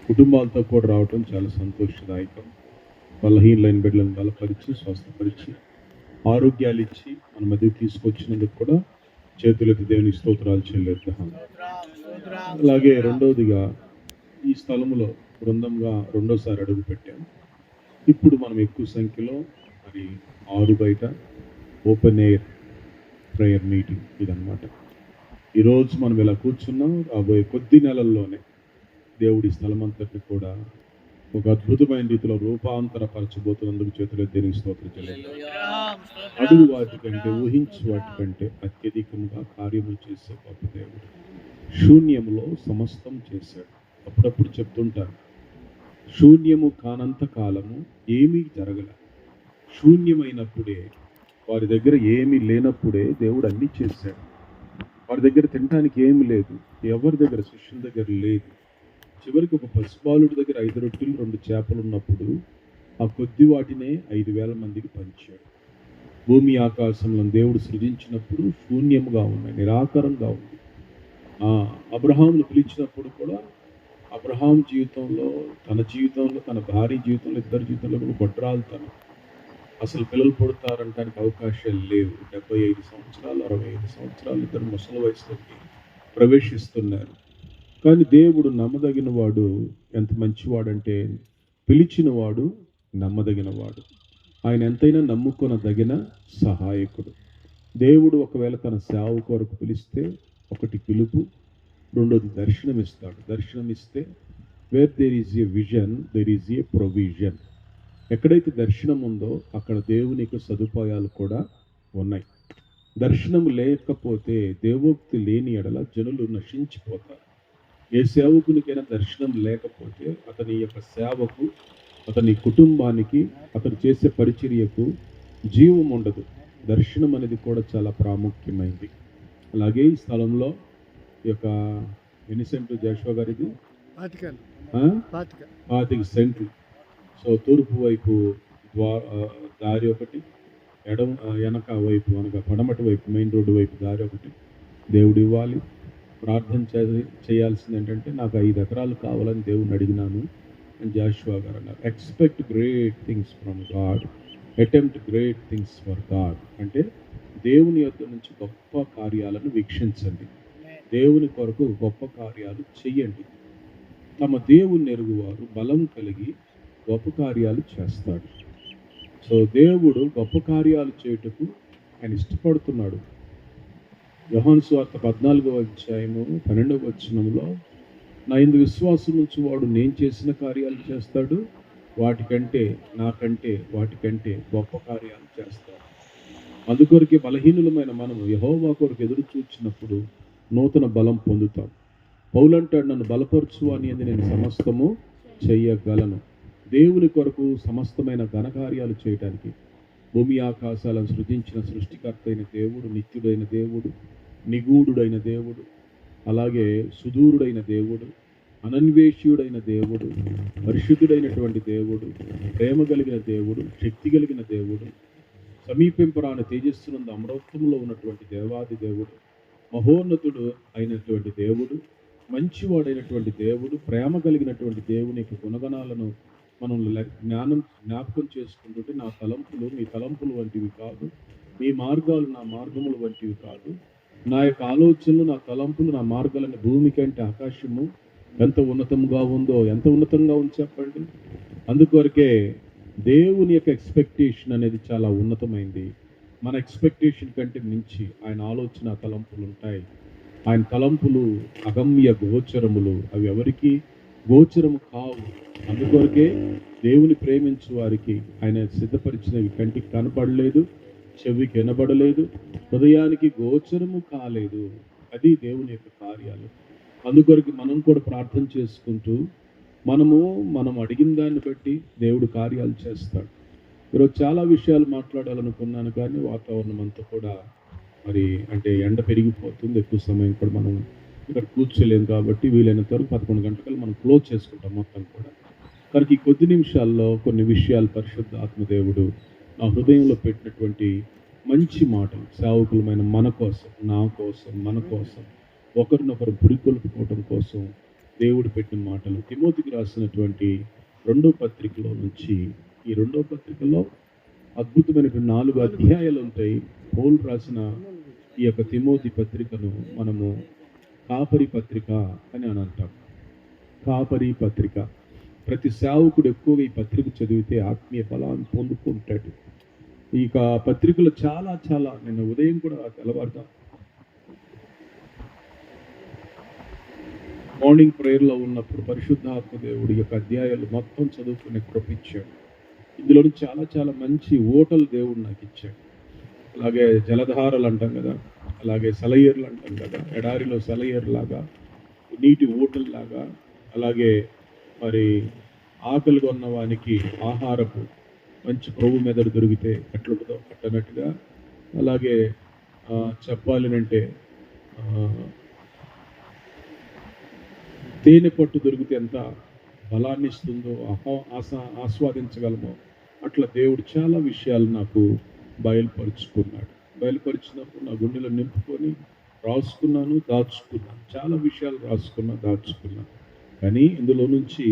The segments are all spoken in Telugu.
కుటుంబాలతో కూడా రావటం చాలా సంతోషదాయకం. బలహీనమైన బిడ్డలను బలపరిచి, స్వస్థపరిచి, ఆరోగ్యాలు ఇచ్చి మన మధ్యకి తీసుకొచ్చినందుకు కూడా చేతులెత్తి దేవునికి స్తోత్రాలు చెల్లిద్దాం. అలాగే రెండవదిగా ఈ స్థలములో బృందంగా రెండోసారి అడుగు పెట్టాం. ఇప్పుడు మనం ఎక్కువ సంఖ్యలో మరి ఆరు బయట ఓపెన్ ఎయిర్ ప్రేయర్ మీటింగ్ ఇదన్నమాట. ఈరోజు మనం ఇలా కూర్చున్నాం. రాబోయే కొద్ది నెలల్లోనే దేవుడి స్థలం అంతటి కూడా ఒక అద్భుతమైన రీతిలో రూపాంతరపరచబోతున్నందుకు చేతులు దేనికి స్తోత్రం చెల్లిద్దాం. అడుగు వాటికంటే, ఊహించు వాటికంటే అత్యధికంగా కార్యములు చేసే గొప్ప దేవుడు. శూన్యములో సమస్తం చేశాడు. అప్పుడప్పుడు చెప్తుంటారు, శూన్యము కానంత కాలము ఏమీ జరగల. శూన్యమైనప్పుడే, వారి దగ్గర ఏమీ లేనప్పుడే దేవుడు అన్నీ చేశాడు. వారి దగ్గర తినడానికి ఏమి లేదు, ఎవరి దగ్గర, శిష్యుల దగ్గర లేదు. చివరికి ఒక పసిబాలుడి దగ్గర 5 రొట్టెలు 2 చేపలు ఉన్నప్పుడు ఆ కొద్ది వాటినే 5,000 మందికి పంచాడు. భూమి ఆకాశంలో దేవుడు సృజించినప్పుడు శూన్యముగా ఉన్నాయి, నిరాకారంగా ఉంది. అబ్రహామును పిలిచినప్పుడు కూడా అబ్రహాం జీవితంలో, తన భార్య జీవితంలో, ఇద్దరి జీవితంలో కూడా గొడ్రాలుతనం, అసలు పిల్లలు పుడతారంటానికి అవకాశాలు లేవు. 75 సంవత్సరాలు 65 సంవత్సరాలు ఇద్దరు ముసలి వయసులోకి ప్రవేశిస్తున్నారు. కానీ దేవుడు నమ్మదగిన వాడు. ఎంత మంచివాడంటే, పిలిచిన వాడు నమ్మదగిన వాడు. ఆయన ఎంతైనా నమ్ముకొనదగిన సహాయకుడు. దేవుడు ఒకవేళ తన సేవ కొరకు పిలిస్తే, ఒకటి పిలుపు, రెండోది దర్శనమిస్తాడు. దర్శనమిస్తే where there is a vision there is a provision. ఎక్కడైతే దర్శనం ఉందో అక్కడ దేవునికి సదుపాయాలు కూడా ఉన్నాయి. దర్శనం లేకపోతే, దేవోక్తి లేని ఎడల జనులు నశించిపోతారు. ఏ సేవకునికైనా దర్శనం లేకపోతే అతని యొక్క సేవకు, అతని కుటుంబానికి, అతను చేసే పరిచర్యకు జీవం ఉండదు. దర్శనం అనేది కూడా చాలా ప్రాముఖ్యమైనది. అలాగే ఈ స్థలంలో ఈ యొక్క ఎన్ని సెంట్లు జాషువా గారిది? 25 సెంట్లు. సో తూర్పు వైపు దారి ఒకటి, వెనక వైపు అనగా పడమటి వైపు మెయిన్ రోడ్డు వైపు దారి ఒకటి దేవుడు ఇవ్వాలి. ప్రార్థన చేయాల్సింది ఏంటంటే, నాకు 5 ఎకరాలు కావాలని దేవుడిని అడిగినాను అని జాషువా గారు అన్నారు. Expect great things from God, attempt great things for God. అంటే దేవుని యొద్ద నుంచి గొప్ప కార్యాలను వీక్షించండి. దేవుని కొరకు గొప్ప కార్యాలు చెయ్యండి. తమ దేవుని ఎరుగువారు బలం కలిగి గొప్ప కార్యాలు చేస్తాడు. సో దేవుడు గొప్ప కార్యాలు చేయుటకు ఆయన ఇష్టపడుతున్నాడు. యోహాను సువార్త 14వ అధ్యాయము 12వ వచనంలో, నా యందు విశ్వాసం నుంచి వాడు నేను చేసిన కార్యాలు చేస్తాడు, వాటికంటే గొప్ప కార్యాలు చేస్తాడు. అందుకొరకే బలహీనులమైన మనం యెహోవా కొరకు ఎదురు చూచినప్పుడు నూతన బలం పొందుతాం. పౌలంటాడు, నన్ను బలపరచు అని నేను సమస్తము చెయ్యగలను. దేవుని కొరకు సమస్తమైన ఘనకార్యాలు చేయటానికి భూమి ఆకాశాలను సృజించిన సృష్టికర్త అయిన దేవుడు, నిత్యుడైన దేవుడు, నిగూఢుడైన దేవుడు, అలాగే సుదూరుడైన దేవుడు, అనన్వేష్యుడైన దేవుడు, పరిశుద్ధుడైనటువంటి దేవుడు, ప్రేమ కలిగిన దేవుడు, శక్తి కలిగిన దేవుడు, సమీపింపరాని తేజస్సునందు అమరత్వంలో ఉన్నటువంటి దేవాది దేవుడు, మహోన్నతుడు అయినటువంటి దేవుడు, మంచివాడైనటువంటి దేవుడు, ప్రేమ కలిగినటువంటి దేవుని యొక్క గుణగణాలను మనం జ్ఞాపకం చేసుకుంటుంటే, నా తలంపులు మీ తలంపులు వంటివి కాదు, మీ మార్గాలు నా మార్గములు వంటివి కాదు, నా యొక్క ఆలోచనలు, నా తలంపులు, నా మార్గాలని భూమి కంటే ఆకాశము ఎంత ఉన్నతంగా ఉందో, ఎంత ఉన్నతంగా ఉంది చెప్పండి. అందుకొరకే దేవుని యొక్క ఎక్స్పెక్టేషన్ అనేది చాలా ఉన్నతమైంది. మన ఎక్స్పెక్టేషన్ కంటే మించి ఆయన ఆలోచన, తలంపులు ఉంటాయి. ఆయన తలంపులు అగమ్య గోచరములు, అవి ఎవరికి గోచరము కావు. అందుకొరకే దేవుని ప్రేమించు వారికి ఆయన సిద్ధపరిచినవి కంటికి కనపడలేదు, చెవికి వినబడలేదు, హృదయానికి గోచరము కాలేదు. అది దేవుని యొక్క కార్యాలు. అందుకొరకు మనం కూడా ప్రార్థన చేసుకుంటూ మనం అడిగిన దాన్ని బట్టి దేవుడు కార్యాలు చేస్తాడు. ఈరోజు చాలా విషయాలు మాట్లాడాలనుకున్నాను, కానీ వాతావరణం అంతా కూడా మరి అంటే ఎండ పెరిగిపోతుంది. ఎక్కువ సమయం కూడా మనం ఇక్కడ కూర్చోలేము కాబట్టి వీలైనంత వరకు 11 గంటలకు మనం క్లోజ్ చేసుకుంటాం మొత్తం కూడా. కనుక ఈ కొద్ది నిమిషాల్లో కొన్ని విషయాలు పరిశుద్ధ ఆత్మదేవుడు నా హృదయంలో పెట్టినటువంటి మంచి మాటలు, సేవకులమైన మన కోసం, నా కోసం, మన కోసం, ఒకరినొకరు పురికొల్పుకోవటం కోసం దేవుడు పెట్టిన మాటలు. తిమోతికి రాసినటువంటి 2వ పత్రికలో నుంచి, ఈ 2వ పత్రికలో అద్భుతమైన 4 అధ్యాయాలు ఉంటాయి. పౌలు రాసిన ఈ యొక్క తిమోతి పత్రికను మనము కాపరి పత్రిక అని అంటాం. కాపరి పత్రిక. ప్రతి సేవకుడు ఎక్కువగా ఈ పత్రిక చదివితే ఆత్మీయ బలాన్ని పొందుకుంటాడు. ఈ పత్రికలో చాలా చాలా నిన్న ఉదయం కూడా తెల్లవారుతా మార్నింగ్ ప్రేయర్లో ఉన్నప్పుడు పరిశుద్ధాత్మ దేవుడి యొక్క అధ్యాయాలు మొత్తం చదువుకునే కృపించాడు. ఇందులో చాలా చాలా మంచి ఓటలు దేవుడు నాకు ఇచ్చాడు. అలాగే జలధారలు అంటాం కదా, అలాగే సెలయేర్లు అంటాం కదా, ఎడారిలో సెలయేరు లాగా, నీటి ఓటల్లాగా, అలాగే మరి ఆకలిగా ఉన్న వానికి ఆహారపు మంచి ప్రభు మెదడు దొరికితే ఎట్లుంటుందో అట్టనట్టుగా, అలాగే చెప్పాలి తేనె పట్టు దొరికితే ఎంత బలాన్ని ఇస్తుందో ఆస్వాదించగలమో అట్లా దేవుడు చాలా విషయాలు నాకు బయలుపరుచుకున్నాడు. బయలుపరిచినప్పుడు నా గుండెలో నింపుకొని రాసుకున్నాను, దాచుకున్నాను. చాలా విషయాలు రాసుకున్నాను, దాచుకున్నాను. కానీ ఇందులో నుంచి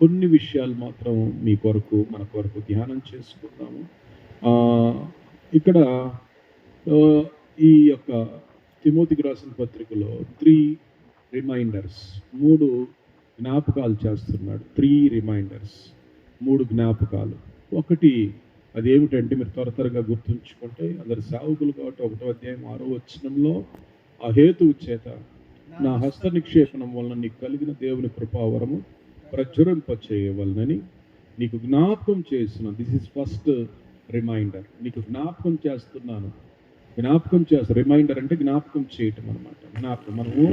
కొన్ని విషయాలు మాత్రం మీ కొరకు మన కొరకు ధ్యానం చేసుకుందాము. ఇక్కడ ఈ యొక్క తిమోతికి రాసిన పత్రికలో 3 రిమైండర్స్, 3 జ్ఞాపకాలు చేస్తున్నాడు. 3 రిమైండర్స్, 3 జ్ఞాపకాలు. ఒకటి అదేమిటంటే మీరు త్వరగా గుర్తుంచుకుంటే అందరు సేవకులు కాబట్టి 1వ అధ్యాయం 6వ వచనంలో ఆ హేతువు చేత నా హస్త నిక్షేపణం వలన నీకు కలిగిన దేవుని కృపావరము ప్రచురింపచేయవలనని నీకు జ్ఞాపకం చేస్తున్నాను. This is first reminder. నీకు జ్ఞాపకం చేస్తున్నాను. రిమైండర్ అంటే జ్ఞాపకం చేయటం అనమాట. జ్ఞాపకం. మనము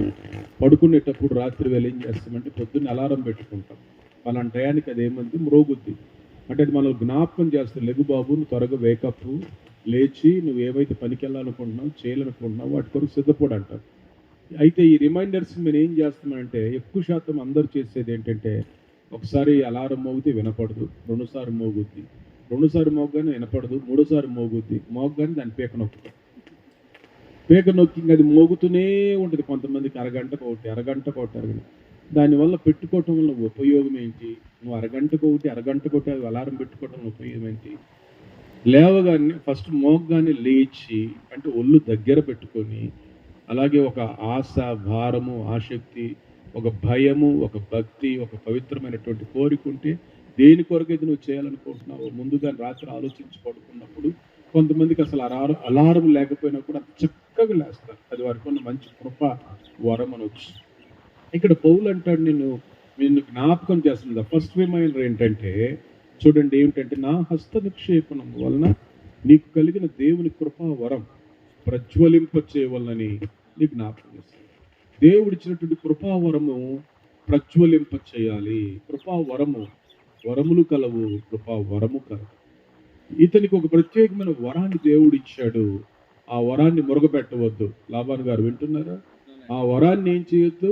పడుకునేటప్పుడు రాత్రి వేళ ఏం చేస్తామంటే పొద్దున్న అలారం పెట్టుకుంటాం. అలాంటి టయానికి అదేమంది మ్రోగుద్ది. అంటే అది మనం జ్ఞాపకం చేస్తాం. లెగు బాబు, నువ్వు త్వరగా వేకప్, లేచి నువ్వు ఏవైతే పనికి వెళ్ళాలనుకుంటున్నావు, చేయాలనుకుంటున్నావు వాటి కొరకు సిద్ధపడు అంటారు. అయితే ఈ రిమైండర్స్ మేము ఏం చేస్తామంటే ఎక్కువ శాతం అందరూ చేసేది ఏంటంటే ఒకసారి అలారం మోగితే వినపడదు, 2 సార్లు మోగుద్ది, 2 సార్లు మోగగానే వినపడదు, 3 సార్లు మోగుద్ది, మోగగానే దాన్ని పీక నొక్కుతాం. పీక నొక్కి అది మోగుతూనే ఉంటుంది. కొంతమందికి అరగంటకు ఒకటి. దానివల్ల పెట్టుకోవటం వల్ల ఉపయోగం ఏంటి? నువ్వు అరగంటకు ఒకటి అలారం పెట్టుకోవటం ఉపయోగం ఏంటి? లేవగానే ఫస్ట్ మోగగానే లేచి అంటే ఒళ్ళు దగ్గర పెట్టుకొని, అలాగే ఒక ఆశ, భారము, ఆసక్తి, ఒక భయము, ఒక భక్తి, ఒక పవిత్రమైనటువంటి కోరిక ఉంటే దేని కొరకైతే నువ్వు చేయాలనుకుంటున్నావు ముందుగా రాత్రి ఆలోచించి పడుకున్నప్పుడు కొంతమందికి అసలు అలారం లేకపోయినా కూడా చక్కగా లేస్తారు. అది వారికి ఉన్న మంచి కృప, వరం అనొచ్చు. ఇక్కడ పౌలు అంటాడు, నిన్ను జ్ఞాపకం చేస్తుంది. ఫస్ట్ రిమైండర్ ఏంటంటే చూడండి, ఏమిటంటే నా హస్త నిక్షేపణం వలన నీకు కలిగిన దేవుని కృపా వరం ప్రజ్వలింప చేయవలనని నీకు జ్ఞాపకం చేస్తుంది. దేవుడిచ్చినటువంటి కృపావరము ప్రజ్వలింప చేయాలి. వరములు కలవు, కృపావరము కలవు. ఇతనికి ఒక ప్రత్యేకమైన వరాన్ని దేవుడు ఇచ్చాడు. ఆ వరాన్ని మురగబెట్టవద్దు. లాబాను గారు వింటున్నారా? ఆ వరాన్ని ఏం చేయొద్దు,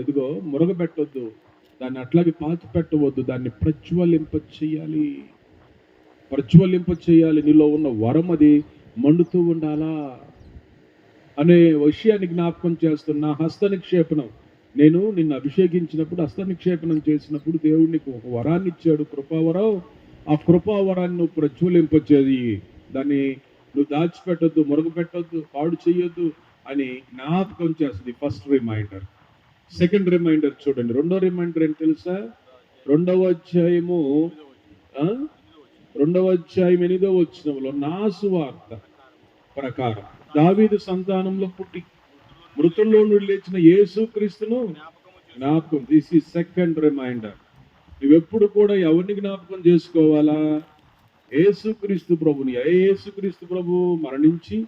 ఇదిగో మురగబెట్టొద్దు, దాన్ని అట్లాగే పాతి పెట్టవద్దు, దాన్ని ప్రజ్వలింప చేయాలి. నీలో ఉన్న వరం అది మండుతూ ఉండాలా అనే విషయాన్ని జ్ఞాపకం చేస్తున్న హస్త నిక్షేపణం. నేను నిన్ను అభిషేకించినప్పుడు, హస్త నిక్షేపణం చేసినప్పుడు దేవుడు నీకు ఒక వరాన్ని ఇచ్చాడు, కృపావరం. ఆ కృపావరాన్ని నువ్వు ప్రజ్వలింపచేయి. దాన్ని నువ్వు దాచిపెట్టొద్దు, మురగపెట్టొద్దు, పాడు చేయొద్దు అని జ్ఞాపకం చేస్తుంది. First reminder. సెకండ్ రిమైండర్ చూడండి. 2వ రిమైండర్ ఏంటి తెలుసా? 2వ అధ్యాయము 8వ వచనంలో నా సువార్త ప్రకారం దావీదు సంతానంలో పుట్టి మృతుల్లో నుండి లేచిన యేసుక్రీస్తును జ్ఞాపకం. This is second reminder. నువ్వెప్పుడు కూడా ఎవరిని జ్ఞాపకం చేసుకోవాలా? యేసుక్రీస్తు ప్రభుని. యేసుక్రీస్తు ప్రభు మరణించి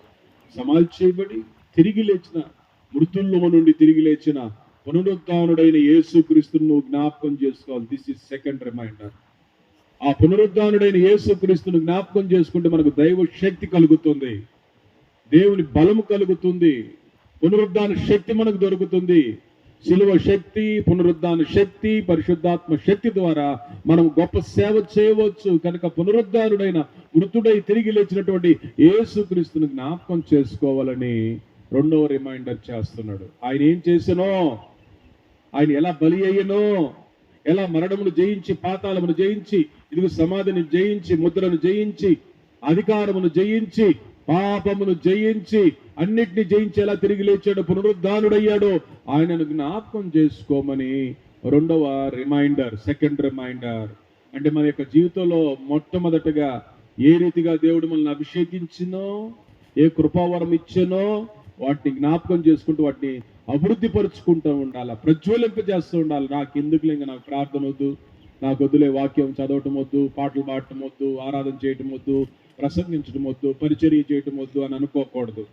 సమాధి చేయబడి తిరిగి లేచిన, మృతుల్లో నుండి తిరిగి లేచిన పునరుద్ధానుడైన యేసుక్రీస్తును నువ్వు జ్ఞాపకం చేసుకోవాలి. This is second reminder. ఆ పునరుద్ధానుడైన యేసుక్రీస్తును జ్ఞాపకం చేసుకుంటే మనకు దైవ శక్తి కలుగుతుంది, దేవుని బలము కలుగుతుంది, పునరుద్ధాన శక్తి మనకు దొరుకుతుంది. శిలువ శక్తి, పునరుద్ధాన శక్తి, పరిశుద్ధాత్మ శక్తి ద్వారా మనం గొప్ప సేవ చేయవచ్చు. కనుక పునరుద్ధానుడైన, మృతుడై తిరిగి లేచినటువంటి యేసుక్రీస్తును జ్ఞాపకం చేసుకోవాలని 2వ రిమైండర్ చేస్తున్నాడు. ఆయన ఏం చేసానో ఆయన ఎలా బలి అయ్యనో, ఎలా మరణమును జయించి, పాతాళమును జయించి, ఇదిగో సమాధిని జయించి, ముద్రను జయించి, అధికారమును జయించి, పాపమును జయించి, అన్నిటిని జయించి ఎలా తిరిగి లేచాడో, పునరుద్ధానుడయ్యాడో ఆయనను జ్ఞాపకం చేసుకోమని రెండవ రిమైండర్, సెకండ్ రిమైండర్. అంటే మన యొక్క జీవితంలో మొట్టమొదటగా ఏ రీతిగా దేవుడు మనల్ని అభిషేకించినో, ఏ కృపావరం ఇచ్చానో వాటిని జ్ఞాపకం చేసుకుంటూ వాటిని అభివృద్ధి పరుచుకుంటూ ఉండాలి, ప్రజ్వలింపజేస్తూ ఉండాలి. నాకు ఎందుకులే, ఇంకా నాకు ప్రార్థన వద్దు, నాకు వద్దులే, వాక్యం చదవటం వద్దు, పాటలు పాడటం వద్దు, ఆరాధన చేయటం వద్దు, ప్రసంగించడం వద్దు, పరిచర్య చేయటం వద్దు అని అనుకోకూడదు.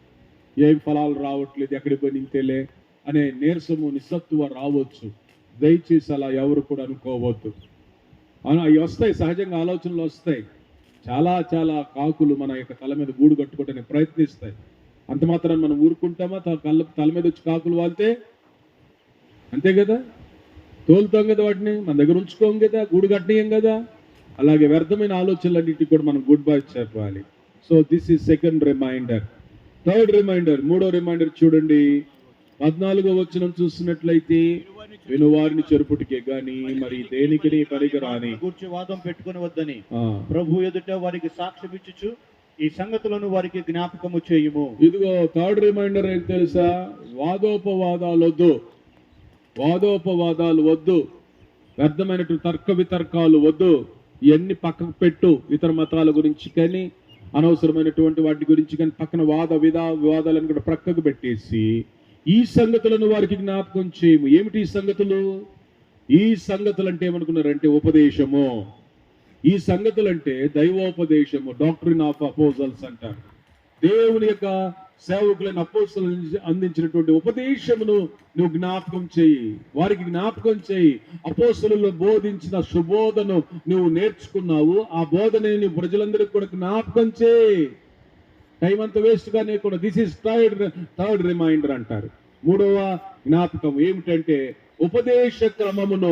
ఏం ఫలాలు రావట్లేదు, ఎక్కడికి పోయి నింతేలే అనే నీరసము, నిస్సత్తువ రావచ్చు. దయచేసి అలా ఎవరు కూడా అనుకోవద్దు. అవి వస్తాయి, సహజంగా ఆలోచనలు వస్తాయి. చాలా చాలా కాకులు మన యొక్క తల మీద గూడు కట్టుకోవడానికి ప్రయత్నిస్తాయి. అంత మాత్రం మనం ఊరుకుంటామా? తల మీద వచ్చి కాకులు వాళ్తే అంతే కదా, తోలుతాం కదా, వాటిని మన దగ్గర ఉంచుకోం కదా, గూడు కట్టనీయం కదా. అలాగే వ్యర్థమైన ఆలోచనలన్నిటికీ కూడా మనం గుడ్ బై చెప్పాలి. So this is second reminder. Third reminder, మూడో రిమైండర్ చూడండి. 14వ వచనం చూసినట్లయితే, వినువారిని చెరుపుటికే గాని మరి దేనికి పనికిరాని కూర్చి వాదం పెట్టుకుని వద్దని ప్రభు ఎదుట వారికి సాక్ష్యం ఇచ్చుచు ఈ సంగతులను వారికి జ్ఞాపకము చేయుము. ఇదిగో థర్డ్ రిమైండర్ ఏంటి తెలుసా? వాదోపవాదాలు వద్దు, వాదోపవాదాలు వద్దు, వ్యర్థమైనటువంటి తర్క వితర్కాలు వద్దు. ఇవన్నీ పక్కకు పెట్టు. ఇతర మతాల గురించి కానీ, అనవసరమైనటువంటి వాటి గురించి కానీ పక్కన వివాదాలను కూడా ప్రక్కకు పెట్టేసి ఈ సంగతులను వారికి జ్ఞాపకం చేయము. ఏమిటి ఈ సంగతులు? ఈ సంగతులు అంటే ఏమనుకున్నారంటే ఉపదేశము. ఈ సంగతులు అంటే దైవోపదేశము, డాక్ట్రిన్ ఆఫ్ అపోజల్స్ అంటారు. దేవుని యొక్క సేవకులైన అపోస్తలు అందించినటువంటి ఉపదేశమును నువ్వు జ్ఞాపకం చేయి, వారికి జ్ఞాపకం చేయి. అపోస్తలు బోధించిన సుబోధను నువ్వు నేర్చుకున్నావు, ఆ బోధనని నువ్వు ప్రజలందరికీ కూడా జ్ఞాపకం చేయి. టైం అంతా వేస్ట్ గానే కూడా. దిస్ ఈస్ థర్డ్ రిమైండర్ అంటారు. మూడవ జ్ఞాపకం ఏమిటంటే ఉపదేశ క్రమమును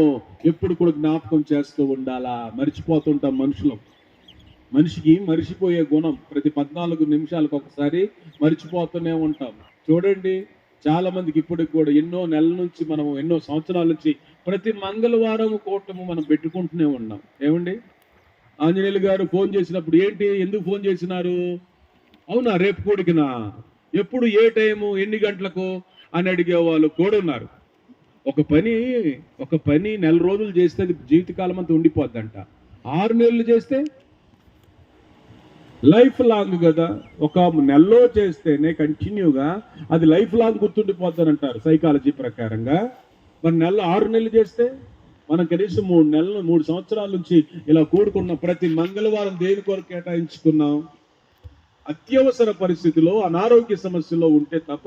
ఎప్పుడు కూడా జ్ఞాపకం చేస్తూ ఉండాలా. మర్చిపోతుంటాం మనుషులం. మనిషికి మరిచిపోయే గుణం, ప్రతి 14 నిమిషాలకు ఒకసారి మర్చిపోతూనే ఉంటాం. చూడండి, చాలా మందికి ఇప్పటికి కూడా ఎన్నో నెలల నుంచి, మనం ఎన్నో సంవత్సరాల నుంచి ప్రతి మంగళవారం కూటము మనం పెట్టుకుంటూనే ఉన్నాం. ఏమండి, ఆంజనేయులు గారు ఫోన్ చేసినప్పుడు ఏంటి, ఎందుకు ఫోన్ చేసినారు? అవునా, రేపు కూడికినా, ఎప్పుడు, ఏ టైము, ఎన్ని గంటలకు అని అడిగే వాళ్ళు కూడా ఉన్నారు. ఒక పని నెల రోజులు చేస్తే అది జీవితకాలం అంతా ఉండిపోద్దంట. 6 నెలలు చేస్తే లైఫ్ లాంగ్ కదా. ఒక నెలలో చేస్తేనే కంటిన్యూగా అది లైఫ్ లాంగ్ గుర్తుండిపోద్దని అంటారు సైకాలజీ ప్రకారంగా. మరి 6 నెలలు చేస్తే మనం కనీసం 3 సంవత్సరాల నుంచి ఇలా కూడుకున్న ప్రతి మంగళవారం దేని కొరకు కేటాయించుకున్నాం? అత్యవసర పరిస్థితిలో, అనారోగ్య సమస్యలో ఉంటే తప్ప,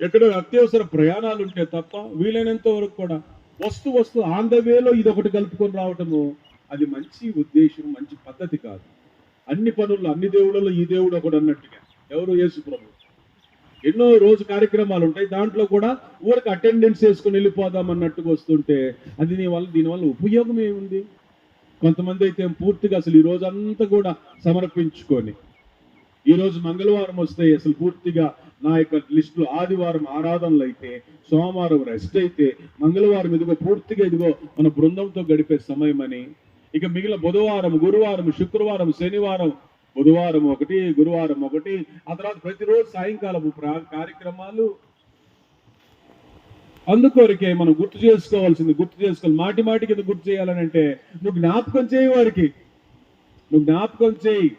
ఎక్కడో అత్యవసర ప్రయాణాలు ఉంటే తప్ప, వీలైనంత వరకు కూడా వస్తు ఆన్ ద వేలో ఇదొకటి కలుపుకొని రావటము అది మంచి ఉద్దేశం, మంచి పద్ధతి కాదు. అన్ని పనుల్లో, అన్ని దేవుళ్ళలో ఈ దేవుడు ఒకడు అన్నట్టుగా. ఎవరు? యేసు ప్రభు. ఎన్నో రోజు కార్యక్రమాలు ఉంటాయి, దాంట్లో కూడా ఊరికి అటెండెన్స్ వేసుకొని వెళ్ళిపోదాం అన్నట్టుగా వస్తుంటే అది దీనివల్ల ఉపయోగం ఏముంది? కొంతమంది అయితే పూర్తిగా అసలు ఈ రోజు అంతా కూడా సమర్పించుకొని, ఈ రోజు మంగళవారం వస్తే అసలు పూర్తిగా నా యొక్క లిస్టులో ఆదివారం ఆరాధనలు అయితే, సోమవారం రెస్ట్ అయితే, మంగళవారం ఇదిగో పూర్తిగా ఇదిగో మన బృందంతో గడిపే సమయం అని, ఇక మిగిలిన బుధవారం, గురువారం, శుక్రవారం, శనివారం, బుధవారం ఒకటి, గురువారం ఒకటి, ఆ తర్వాత ప్రతిరోజు సాయంకాలము కార్యక్రమాలు. అందుకొరకే మనం గుర్తు చేసుకోవాలి. మాటి మాటికి ఎందుకు గుర్తు చేయాలని అంటే, నువ్వు జ్ఞాపకం చేయి వారికి, నువ్వు జ్ఞాపకం చేయి.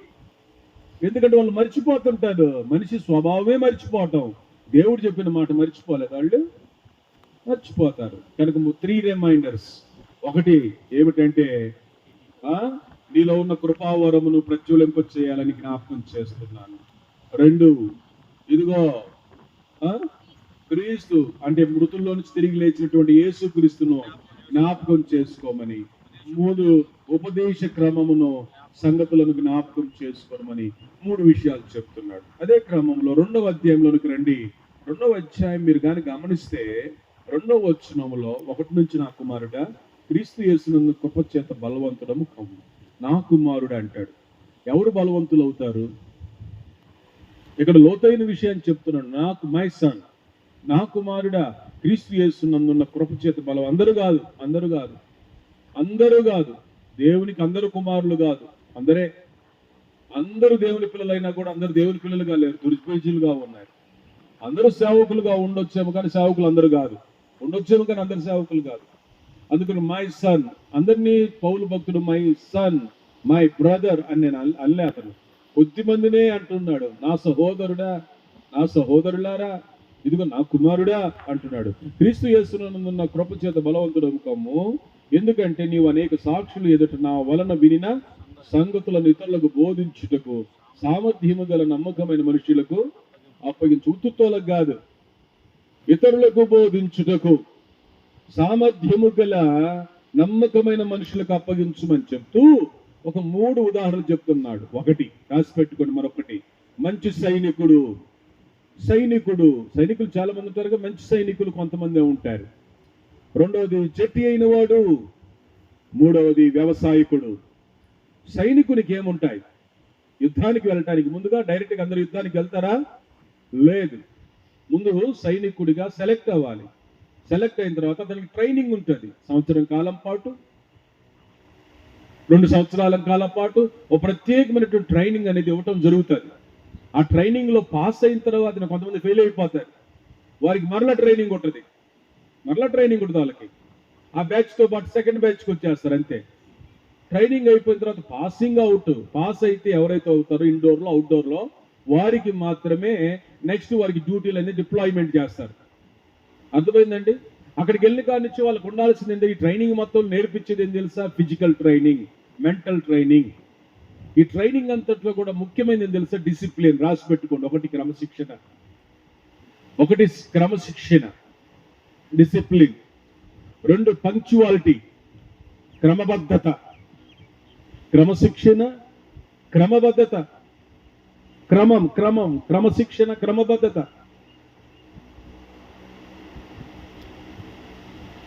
ఎందుకంటే వాళ్ళు మర్చిపోతుంటారు. మనిషి స్వభావమే మర్చిపోవటం. దేవుడు చెప్పిన మాట మర్చిపోలేదు, వాళ్ళు మర్చిపోతారు. కనుక 3 రిమైండర్స్. ఒకటి ఏమిటంటే, నీలో ఉన్న కృపావరమును ప్రజ్వలింప చేయాలని జ్ఞాపకం చేస్తున్నాను. 2, ఇదిగో క్రీస్తు అంటే మృతుల్లో నుంచి తిరిగి లేచినటువంటి యేసు క్రీస్తును జ్ఞాపకం చేసుకోమని. 3, ఉపదేశ క్రమమును, సంగతులను జ్ఞాపకం చేసుకోమని 3 విషయాలు చెప్తున్నాడు. అదే క్రమంలో 2వ అధ్యాయంలోనికి రండి. 2వ అధ్యాయం మీరు కానీ గమనిస్తే 2వ వచనములో 1 నుంచి, నా కుమారుడా, క్రీస్తు యేసునందు కృప చేత బలవంతుడము కమ్ము. నా కుమారుడు అంటాడు. ఎవరు బలవంతులు అవుతారు? ఇక్కడ లోతైన విషయాన్ని చెప్తున్నాడు. మై సన్, నా కుమారుడా క్రీస్తు యేసునందున్న కృప చేత బలం. అందరూ కాదు దేవునికి అందరూ కుమారులు కాదు. అందరూ దేవుని పిల్లలైనా కూడా అందరూ దేవుని పిల్లలుగా లేరు, దుర్పేజీలుగా ఉన్నారు. అందరూ సేవకులుగా ఉండొచ్చేమో కానీ సేవకులు అందరూ కాదు, ఉండొచ్చేమో కానీ అందరు సేవకులు కాదు. అందుకని మై సన్, అందరినీ పౌలు భక్తుడు మై సన్, మై బ్రదర్ అని నేను అల్లే. అతను కొద్ది మందినే అంటున్నాడు, నా సహోదరులారా, ఇదిగో నా కుమారుడా అంటున్నాడు. క్రీస్తు యేసునందున్న కృప చేత బలవంతుడము కమ్ము, ఎందుకంటే నీవు అనేక సాక్షులు ఎదుట నా వలన వినిన సంగతులను ఇతరులకు బోధించుటకు సామర్థ్యము గల నమ్మకమైన మనుషులకు అప్పగించు. ఉత్తుతోలకు కాదు, ఇతరులకు బోధించుటకు సామర్థ్యము గల నమ్మకమైన మనుషులకు అప్పగించమని చెప్తూ ఒక 3 ఉదాహరణలు చెప్తున్నాడు. ఒకటి రాసి పెట్టుకోండి, మరొకటి మంచి సైనికులు చాలా మంది ఉంటారు, మంచి సైనికులు కొంతమంది ఉంటారు. రెండవది జట్టి అయిన వాడు, మూడవది వ్యవసాయకుడు. సైనికునికి ఏముంటాయి? యుద్ధానికి వెళ్ళటానికి ముందుగా డైరెక్ట్గా అందరూ యుద్ధానికి వెళ్తారా? లేదు. ముందు సైనికుడిగా సెలెక్ట్ అవ్వాలి. సెలెక్ట్ అయిన తర్వాత అతనికి ట్రైనింగ్ ఉంటుంది. 1 సంవత్సరం కాలం పాటు, 2 సంవత్సరాల కాలం పాటు ఒక ప్రత్యేకమైనటువంటి ట్రైనింగ్ అనేది ఇవ్వటం జరుగుతుంది. ఆ ట్రైనింగ్ లో పాస్ అయిన తర్వాత కొంతమంది ఫెయిల్ అయిపోతారు, వారికి మరలా ట్రైనింగ్ ఉంటుంది వాళ్ళకి. ఆ బ్యాచ్ తో పాటు సెకండ్ బ్యాచ్కి వచ్చేస్తారు, అంతే. ట్రైనింగ్ అయిపోయిన తర్వాత పాస్ అయితే ఎవరైతే అవుతారో ఇండోర్లో అవుట్డోర్లో వారికి మాత్రమే నెక్స్ట్ వారికి డ్యూటీలు అనేది డిప్లాయ్మెంట్ చేస్తారు. అర్థమైందండి? అక్కడికి వెళ్ళిన కాడి నుంచి వాళ్ళకు ఉండాల్సింది ఈ ట్రైనింగ్ మొత్తం నేర్పించేది ఏం తెలుసా? Physical training, mental training. ఈ ట్రైనింగ్ అంతట్లో కూడా ముఖ్యమైనది ఏం తెలుసా? డిసిప్లిన్. రాసి పెట్టుకోండి. ఒకటి క్రమశిక్షణ, డిసిప్లిన్. 2 పంక్చువాలిటీ, క్రమబద్ధత. క్రమశిక్షణ, క్రమబద్ధత. క్రమశిక్షణ, క్రమబద్ధత.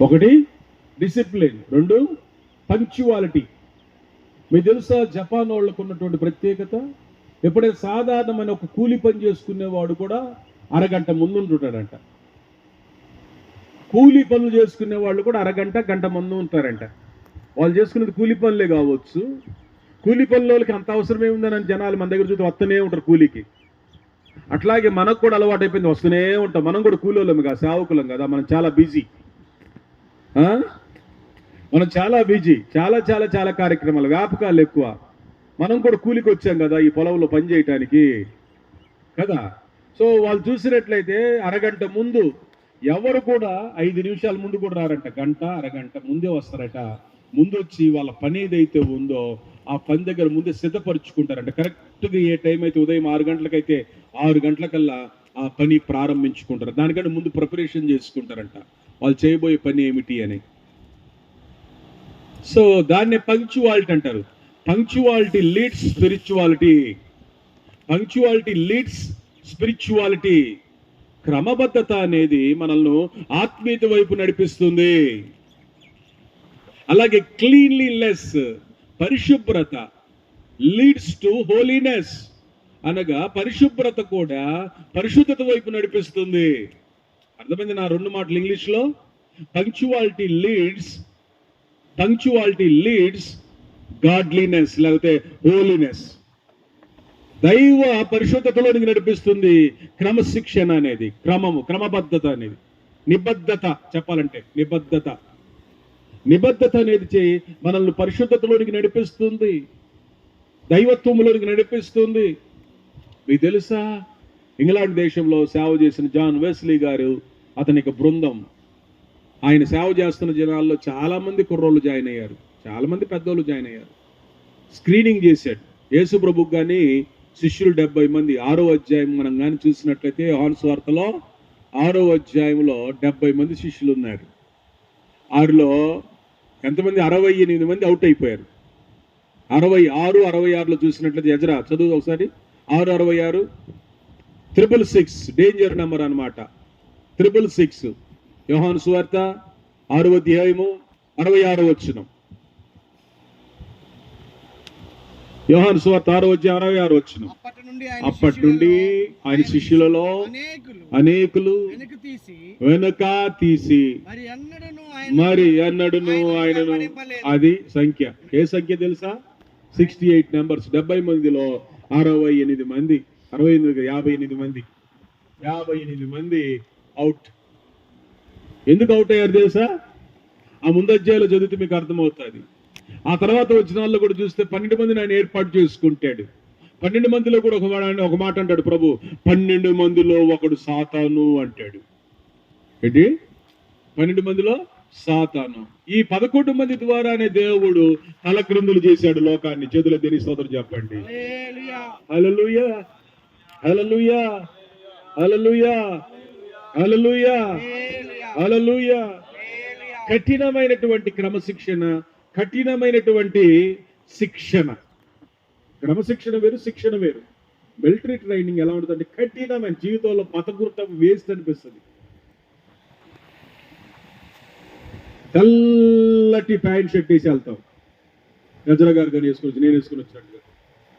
1 డిసిప్లిన్, 2 పంక్చువాలిటీ. మీకు తెలుసా జపాన్ వాళ్ళకు ఉన్నటువంటి ప్రత్యేకత? ఎప్పుడైనా సాధారణమైన ఒక కూలి పని చేసుకునేవాడు కూడా అరగంట ముందు ఉంటుంటాడంట. కూలి పనులు చేసుకునే వాళ్ళు కూడా గంట ముందు ఉంటారంట. వాళ్ళు చేసుకునేది కూలి పనులే కావచ్చు. కూలి పనులకి అంత అవసరమే ఉందని జనాలు మన దగ్గర చూస్తే వస్తూనే ఉంటారు కూలికి. అట్లాగే మనకు కూడా అలవాటు అయిపోయింది, వస్తూనే ఉంటాం. మనం కూడా కూలి వాళ్ళం కదా, సేవకులం కదా. మనం చాలా బిజీ, చాలా కార్యక్రమాలు, వ్యాపకాలు ఎక్కువ. మనం కూడా కూలికి వచ్చాం కదా ఈ పొలంలో పని చేయటానికి కదా. సో వాళ్ళు చూసినట్లయితే అరగంట ముందు, ఎవరు కూడా 5 నిమిషాల ముందు కూడా రారంట. అరగంట ముందే వస్తారట. ముందు వచ్చి వాళ్ళ పని ఏదైతే ఉందో ఆ పని దగ్గర ముందే సిద్ధపరుచుకుంటారంట. కరెక్ట్గా ఏ టైం అయితే ఉదయం 6 గంటలకైతే 6 గంటలకల్లా ఆ పని ప్రారంభించుకుంటారు. దానికంటే ముందు ప్రిపరేషన్ చేసుకుంటారంట వాళ్ళు చేయబోయే పని ఏమిటి అని. సో దాన్ని పంక్చువాలిటీ అంటారు. Punctuality leads spirituality. క్రమబద్ధత అనేది మనల్ని ఆత్మీయత వైపు నడిపిస్తుంది. అలాగే క్లీన్లీనెస్, పరిశుభ్రత, లీడ్స్ టు హోలీనెస్. అనగా పరిశుభ్రత కూడా పరిశుద్ధత వైపు నడిపిస్తుంది. అర్థమైంది నా 2 మాటలు ఇంగ్లీష్లో? పంక్చువాలిటీ లీడ్స్ గాడ్లీనెస్, లేకపోతే హోలీనెస్. దైవ పరిశుద్ధతలోనికి నడిపిస్తుంది క్రమశిక్షణ అనేది, క్రమబద్ధత అనేది, నిబద్ధత. చెప్పాలంటే నిబద్ధత అనేది మనల్ని పరిశుద్ధతలోనికి నడిపిస్తుంది, దైవత్వంలోనికి నడిపిస్తుంది. మీకు తెలుసా, ఇంగ్లాండ్ దేశంలో సేవ చేసిన జాన్ వెస్లీ గారు, అతనికి బృందం, ఆయన సేవ చేస్తున్న జనాల్లో చాలా మంది కుర్రోళ్ళు జాయిన్ అయ్యారు, చాలా మంది పెద్దోళ్ళు జాయిన్ అయ్యారు. స్క్రీనింగ్ చేశాడు. యేసు ప్రభుకు కానీ శిష్యులు 70 మంది. 6వ అధ్యాయం మనం కానీ చూసినట్లయితే యోహాను సువార్తలో 6వ అధ్యాయంలో 70 మంది శిష్యులు ఉన్నారు. వారిలో ఎంతమంది? 68 మంది అవుట్ అయిపోయారు. 66, 66లో చూసినట్లయితే ఎజ్రా చదువు ఒకసారి. 666 666 డేంజర్ నెంబర్ అనమాట. 666 యోహాను సువార్త 6వ అధ్యాయము 66వ వచనం. యోహాను సువార్త 6:66 వచ్చిన. అప్పటి నుండి ఆయన శిష్యులలో అనేకులు వెనుక తీసి మరి ఎన్నడును ఆయనను, అది సంఖ్య. ఏ సంఖ్య తెలుసా? 68 నెంబర్స్. 70 మందిలో 68 మంది, 58 మంది, 58 మంది అవుట్. ఎందుకు అవుట్ అయ్యారు తెలుసా? ఆ ముందు అధ్యాయంలో చదివితే మీకు అర్థమవుతుంది. ఆ తర్వాత వచ్చిన వాళ్ళు కూడా చూస్తే 12 మందిని ఆయన ఏర్పాటు చేసుకుంటాడు. 12 మందిలో కూడా ఒక మాట అంటాడు ప్రభు, 12 మందిలో ఒకడు సాతాను అంటాడు. ఏంటి? 12 మందిలో సాతాను. ఈ 11 మంది ద్వారానే దేవుడు తలక్రిందులు చేశాడు లోకాన్ని. చేతుల దేని స్తోత్రం చెప్పండి. హల్లెలూయా, హల్లెలూయా, హల్లెలూయా, హల్లెలూయా, హల్లెలూయా. కఠినమైనటువంటి క్రమశిక్షణ, కఠినమైనటువంటి శిక్షణ. క్రమశిక్షణ వేరు, శిక్షణ వేరు. మిలిటరీ ట్రైనింగ్ ఎలా ఉంటుందంటే కఠినమైన, జీవితంలో పతకృతం వేస్ట్ అనిపిస్తుంది. తెల్లటి ప్యాంట్ షర్ట్ వేసి వెళ్తాం. గజరా గారు కానీ వేసుకొని వచ్చి, నేను వేసుకొని వచ్చాను,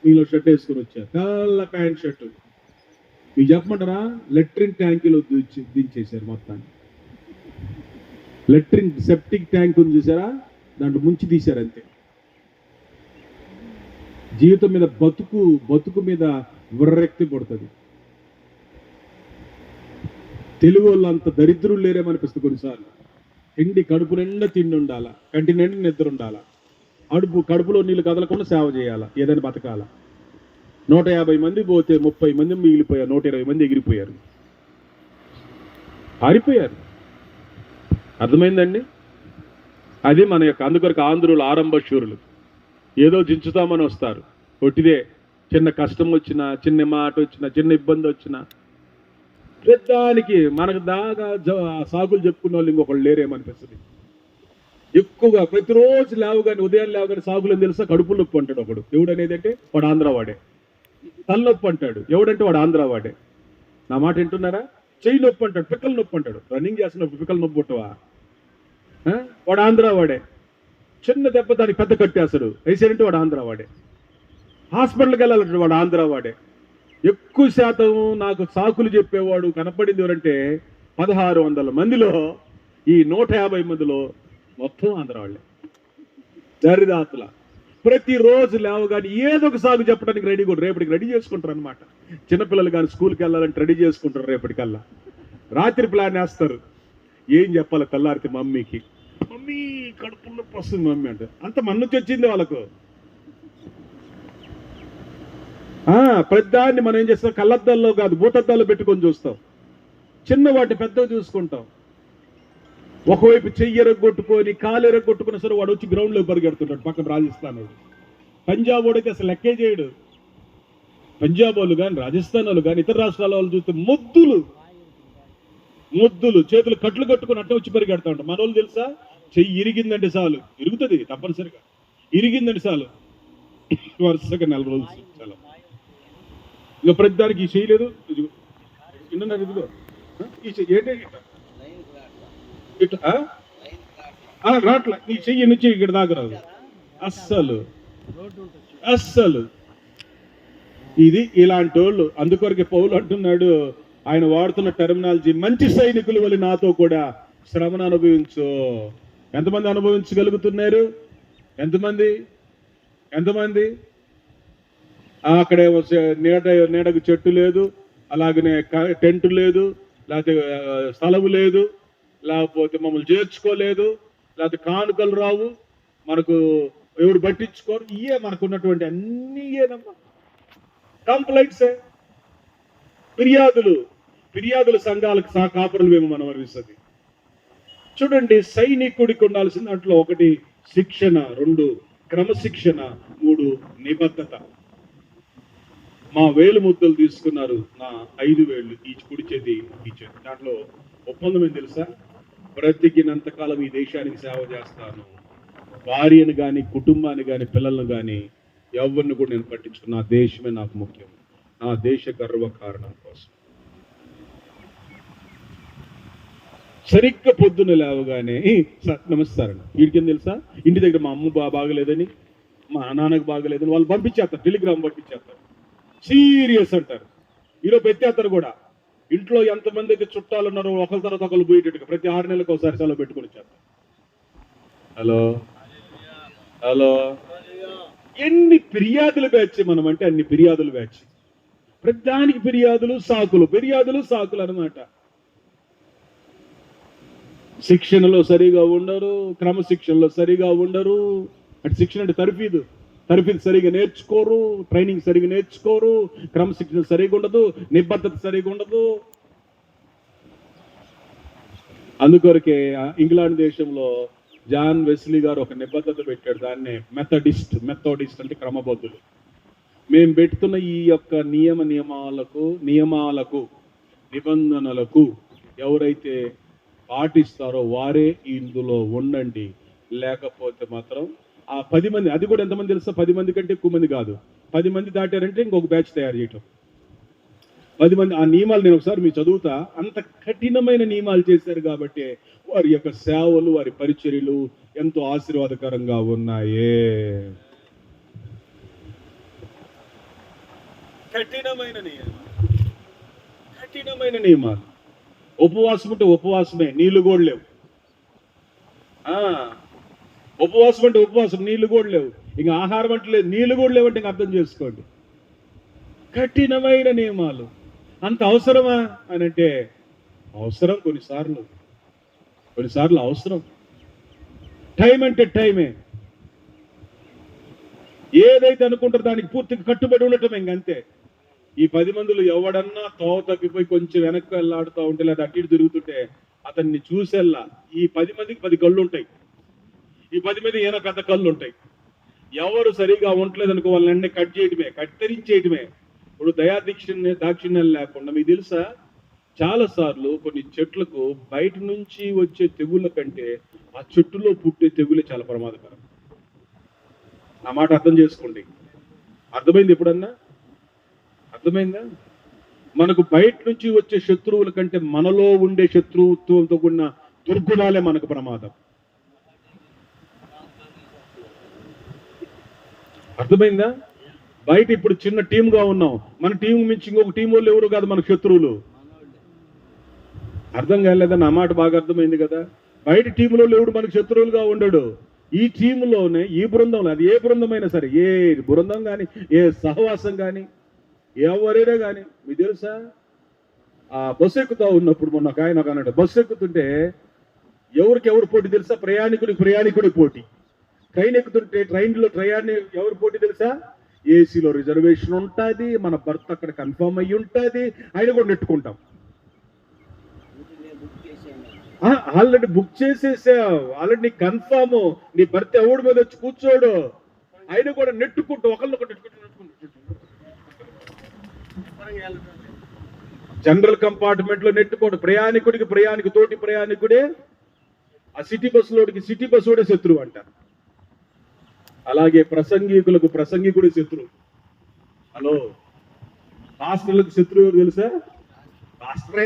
మీలో షర్ట్ వేసుకొని వచ్చా, తెల్ల ప్యాంట్ షర్ట్. మీకు చెప్పమంటారా? లెట్రిన్ ట్యాంకులో దించేశారు మొత్తాన్ని. లెట్రిన్ సెప్టిక్ ట్యాంక్ ఉంది చూసారా, దాంట్లో ముంచి తీశారు అంతే. జీవితం మీద బతుకు మీద విర్రెక్తి పడుతుంది. తెలుగు వాళ్ళు అంత దరిద్రులు లేరేమనిపిస్తుంది కొన్నిసార్లు. కడుపు నిండా తిండి ఉండాలా, కంటి నిండా నిద్ర ఉండాలా, కడుపులో నీళ్ళు కదలకుండా సేవ చేయాలా, ఏదైనా బతకాల. 150 మంది పోతే 30 మంది మిగిలిపోయారు, 120 మంది ఎగిరిపోయారు, పారిపోయారు. అర్థమైందండి? అది మన యొక్క, అందుకొరకు ఆంధ్రులు ఆరంభ శూరులు. ఏదో జించుతామని వస్తారు, ఒట్టిదే. చిన్న కష్టం వచ్చినా, చిన్న మాట వచ్చినా, చిన్న ఇబ్బంది వచ్చినా, పెద్దానికి మనకు దాకా సాగులు చెప్పుకున్న వాళ్ళు ఇంకొకళ్ళు లేరేమనిపిస్తుంది. ఎక్కువగా ప్రతిరోజు లేవగానే, ఉదయం లేవగానే సాగులు అని తెలుసా? కడుపు నొప్పి అంటాడు ఒకడు. ఎవడు అనేది అంటే వాడు ఆంధ్ర వాడే. తలనొప్పి అంటాడు, ఎవడంటే వాడు ఆంధ్ర వాడే. నా మాట వింటున్నారా? చెయ్యి నొప్పి అంటాడు, పిక్కల నొప్పి అంటాడు. రన్నింగ్ చేస్తున్నప్పుడు పిక్కల నొప్పి పుట్టవా? వాడు ఆంధ్ర వాడే. చిన్న దెబ్బ దానికి పెద్ద కట్టేస్తాడు, వేసారంటే వాడు ఆంధ్ర వాడే. హాస్పిటల్కి వెళ్ళాలంటే వాడు ఆంధ్ర వాడే. ఎక్కువ శాతం నాకు సాకులు చెప్పేవాడు కనపడింది ఎవరంటే 1600 మందిలో ఈ 150 మందిలో మొత్తం ఆంధ్ర వాళ్ళే. దరిదాపుల ప్రతిరోజు లేవగానే ఏదో ఒక సాగు చెప్పడానికి రెడీ కూడా, రేపటికి రెడీ చేసుకుంటారు అనమాట. చిన్నపిల్లలు కానీ స్కూల్కి వెళ్ళాలంటే రెడీ చేసుకుంటారు రేపటికల్లా. రాత్రి ప్లాన్ వేస్తారు, ఏం చెప్పాలి తెల్లారితే మమ్మీకి. మమ్మీ కడుపులో నొప్పి వస్తుంది మమ్మీ అంటే, అంత మన నుంచి వచ్చింది వాళ్ళకు. పెద్దాన్ని మనం ఏం చేస్తాం? కళ్ళద్దాల్లో కాదు, భూతద్దాల్లో పెట్టుకొని చూస్తాం. చిన్న వాటి పెద్దవి చూసుకుంటాం. ఒకవైపు చెయ్యి ఎరగొట్టుకొని, కాలు ఎరగొట్టుకున్న సరే వాడు వచ్చి గ్రౌండ్లో పరిగెడుతుంటాడు. పక్కన రాజస్థాన్ వాడు, పంజాబ్ వాడికి అసలు లెక్కే చేయడు. పంజాబ్ వాళ్ళు కానీ, రాజస్థాన్ వాళ్ళు కానీ, ఇతర రాష్ట్రాల వాళ్ళు చూస్తే ముద్దులు చేతులు కట్లు కట్టుకుని అట్ట వచ్చి పరిగెడతా ఉంటాం. మన వాళ్ళు తెలుసా? చెయ్యి ఇరిగిందంటే చాలు, ఇరుగుతుంది తప్పనిసరిగా, ఇరిగిందంటే చాలు వరుసగా 4 రోజులు చాలా. ఇక ప్రతిదానికి ఈ చేయలేదు, ఇదిగో విన్నారు, ఇదిగో ఈ చెయ్యి ఏంటి ఇట్లా రాట్లా, నీ చెయ్యి నుంచి ఇక్కడ దాకా రాదు అస్సలు. ఇది ఇలాంటి వాళ్ళు. అందుకొరకు పౌలు అంటున్నాడు, ఆయన వాడుతున్న టెర్మినాలజీ, మంచి సైనికుల వల్ల నాతో కూడా శ్రమను అనుభవించు. ఎంతమంది అనుభవించగలుగుతున్నారు? ఎంతమంది? అక్కడే నీడకు చెట్టు లేదు, అలాగనే టెంట్ లేదు, లేకపోతే స్థలము లేదు, లేకపోతే మమ్మల్ని చేర్చుకోలేదు, లేకపోతే కానుకలు రావు, మనకు ఎవరు పట్టించుకోరు. ఇయే మనకు ఉన్నటువంటి అన్ని కంప్లైంట్సే. ఫిర్యాదుల సంఘాలకు కాపురులు మేము మనం అనిపిస్తుంది. చూడండి, సైనికుడికి ఉండాల్సిన దాంట్లో 1 శిక్షణ, 2 క్రమశిక్షణ, 3 నిబద్ధత. మా వేలు ముద్దలు తీసుకున్నారు, నా 5 వేళ్ళు ఈ కుడి చేతి ఈ చేతి. దాంట్లో ఒప్పందం ఏం తెలుసా? బ్రతికినంతకాలం ఈ దేశానికి సేవ చేస్తాను. భార్యను కానీ, కుటుంబాన్ని కానీ, పిల్లలను కానీ ఎవరిని కూడా నేను పట్టించుకుని, నా దేశమే నాకు ముఖ్యం, నా దేశ గర్వకారణం కోసం. సరిగ్గా పొద్దున్న లేవగానే నమస్కారం. వీడికి తెలుసా? ఇంటి దగ్గర మా అమ్మ బాగలేదని మా నాన్నకు బాగలేదు వాళ్ళు పంపించేస్తారు, టెలిగ్రామ్ పంపించేస్తారు. సీరియస్ అంటారు, ఈరోజు పెట్టేస్తారు కూడా. ఇంట్లో ఎంతమంది అయితే చుట్టాలు ఉన్నారో ఒకరి తర్వాత ఒకరు పోయేటట్టుగా ప్రతి 6 నెలలకు ఒకసారి సెలవు పెట్టుకొని వచ్చేస్తారు. హలో హలో, ఎన్ని ఫిర్యాదులు బ్యాచ్ మనం అంటే అన్ని ఫిర్యాదులు బ్యాచ్. ప్రతిదానికి ఫిర్యాదులు సాకులు అనమాట. శిక్షణలో సరిగా ఉండరు, క్రమశిక్షణలో సరిగా ఉండరు. అంటే శిక్షణ అంటే తరఫీదు సరిగా నేర్చుకోరు, ట్రైనింగ్ సరిగా నేర్చుకోరు, క్రమశిక్షణ సరిగా ఉండదు, నిబద్ధత సరిగా ఉండదు. అందుకొరకే ఇంగ్లాండ్ దేశంలో జాన్ వెస్లీ గారు ఒక నిబద్ధత పెట్టాడు, దాన్నే మెథోడిస్ట్ అంటే క్రమబద్ధులు. మేము పెడుతున్న ఈ యొక్క నియమాలకు నిబంధనలకు ఎవరైతే పాటిస్తారో వారే ఇందులో ఉండండి, లేకపోతే మాత్రం ఆ 10 మంది, అది కూడా ఎంతమంది తెలుసా, 10 మంది కంటే ఎక్కువ మంది కాదు, 10 మంది దాటారంటే ఇంకొక బ్యాచ్ తయారు చేయటం. 10 మంది. ఆ నియమాలు నేను ఒకసారి మీరు చదువుతా, అంత కఠినమైన నియమాలు చేశారు కాబట్టి వారి యొక్క సేవలు, వారి పరిచర్యలు ఎంతో ఆశీర్వాదకరంగా ఉన్నాయే. కఠినమైన నియమాలు. ఉపవాసం అంటే ఉపవాసమే, నీళ్లు కూడా లేవు. ఉపవాసం అంటే ఉపవాసం, నీళ్లు కూడా లేవు. ఇంకా ఆహారం అంటే లేదు, నీళ్లు కూడా లేవంటే ఇంకా అర్థం చేసుకోండి. కఠినమైన నియమాలు. అంత అవసరమా అని అంటే అవసరం, కొన్నిసార్లు అవసరం. టైం అంటే టైమే. ఏదైతే అనుకుంటారో దానికి పూర్తిగా కట్టుబడి ఉండటం ఇంకంతే. ఈ 10 మందిలో ఎవడన్నా తోవ తప్పిపోయి కొంచెం వెనక్కి వెళ్ళాడుతూ ఉంటే లేదా అటు ఇటు తిరుగుతుంటే అతన్ని చూసేల్లా ఈ 10 మందికి 10 కళ్ళు ఉంటాయి, ఈ 10 మంది ఏమైనా పెద్ద కళ్ళు ఉంటాయి. ఎవరు సరిగా ఉండలేదు అనుకో వాళ్ళని కత్తిరించేయటమే. ఇప్పుడు దాక్షిణ్యం లేకుండా మీకు తెలుసా, చాలా సార్లు కొన్ని చెట్లకు బయట నుంచి వచ్చే తెగుళ్ళ కంటే ఆ చెట్టులో పుట్టే తెగులే చాలా ప్రమాదకరం. నా మాట అర్థం చేసుకోండి. అర్థమైంది? ఎప్పుడన్నా అర్థమైందా? మనకు బయట నుంచి వచ్చే శత్రువుల కంటే మనలో ఉండే శత్రుత్వంతో కూడిన దుర్గుణాలే మనకు ప్రమాదం. అర్థమైందా? బయట ఇప్పుడు చిన్న టీంగా ఉన్నాం, మన టీం మించి ఇంకొక టీం వాళ్ళు ఎవరు కాదు మనకు శత్రువులు. అర్థం కాలేదా? నా మాట బాగా అర్థమైంది కదా. బయట టీంలో ఎవడు మనకు శత్రువులుగా ఉండడు. ఈ టీంలోనే, ఈ బృందంలో, అది ఏ బృందమైనా సరే, ఏ బృందం కానీ, ఏ సహవాసం కానీ, ఎవరైనా కానీ, మీకు తెలుసా, ఆ బస్సు ఎక్కుతా ఉన్నప్పుడు మొన్న ఒక ఆయన అన్నాడు, బస్సు ఎక్కుతుంటే ఎవరు పోటీ తెలుసా? ప్రయాణికుడి పోటీ. ట్రైన్ ఎక్కుతుంటే ట్రైన్లో ఎవరు పోటీ తెలుసా? ఏసీలో రిజర్వేషన్ ఉంటుంది, మన బర్త్ అక్కడ కన్ఫర్మ్ అయ్యి ఉంటుంది, ఆయన కూడా నెట్టుకుంటాం. ఆల్రెడీ బుక్ చేసేసావు, ఆల్రెడీ కన్ఫర్మ్, నీ బర్త్ ఎవడి మీద వచ్చి కూర్చోడు, ఆయన కూడా నెట్టుకుంటూ ఒకళ్ళొకటి జనరల్ కంపార్ట్మెంట్ లో నెట్టుకోడు. ప్రయాణికుడికి తోటి ప్రయాణికుడే, ఆ సిటీ బస్సులోడే శత్రువు అంటారు. అలాగే ప్రసంగికుడి శత్రువు. హలో, పాస్టర్లకు శత్రువు ఎవరు తెలుసా? పాస్టరే.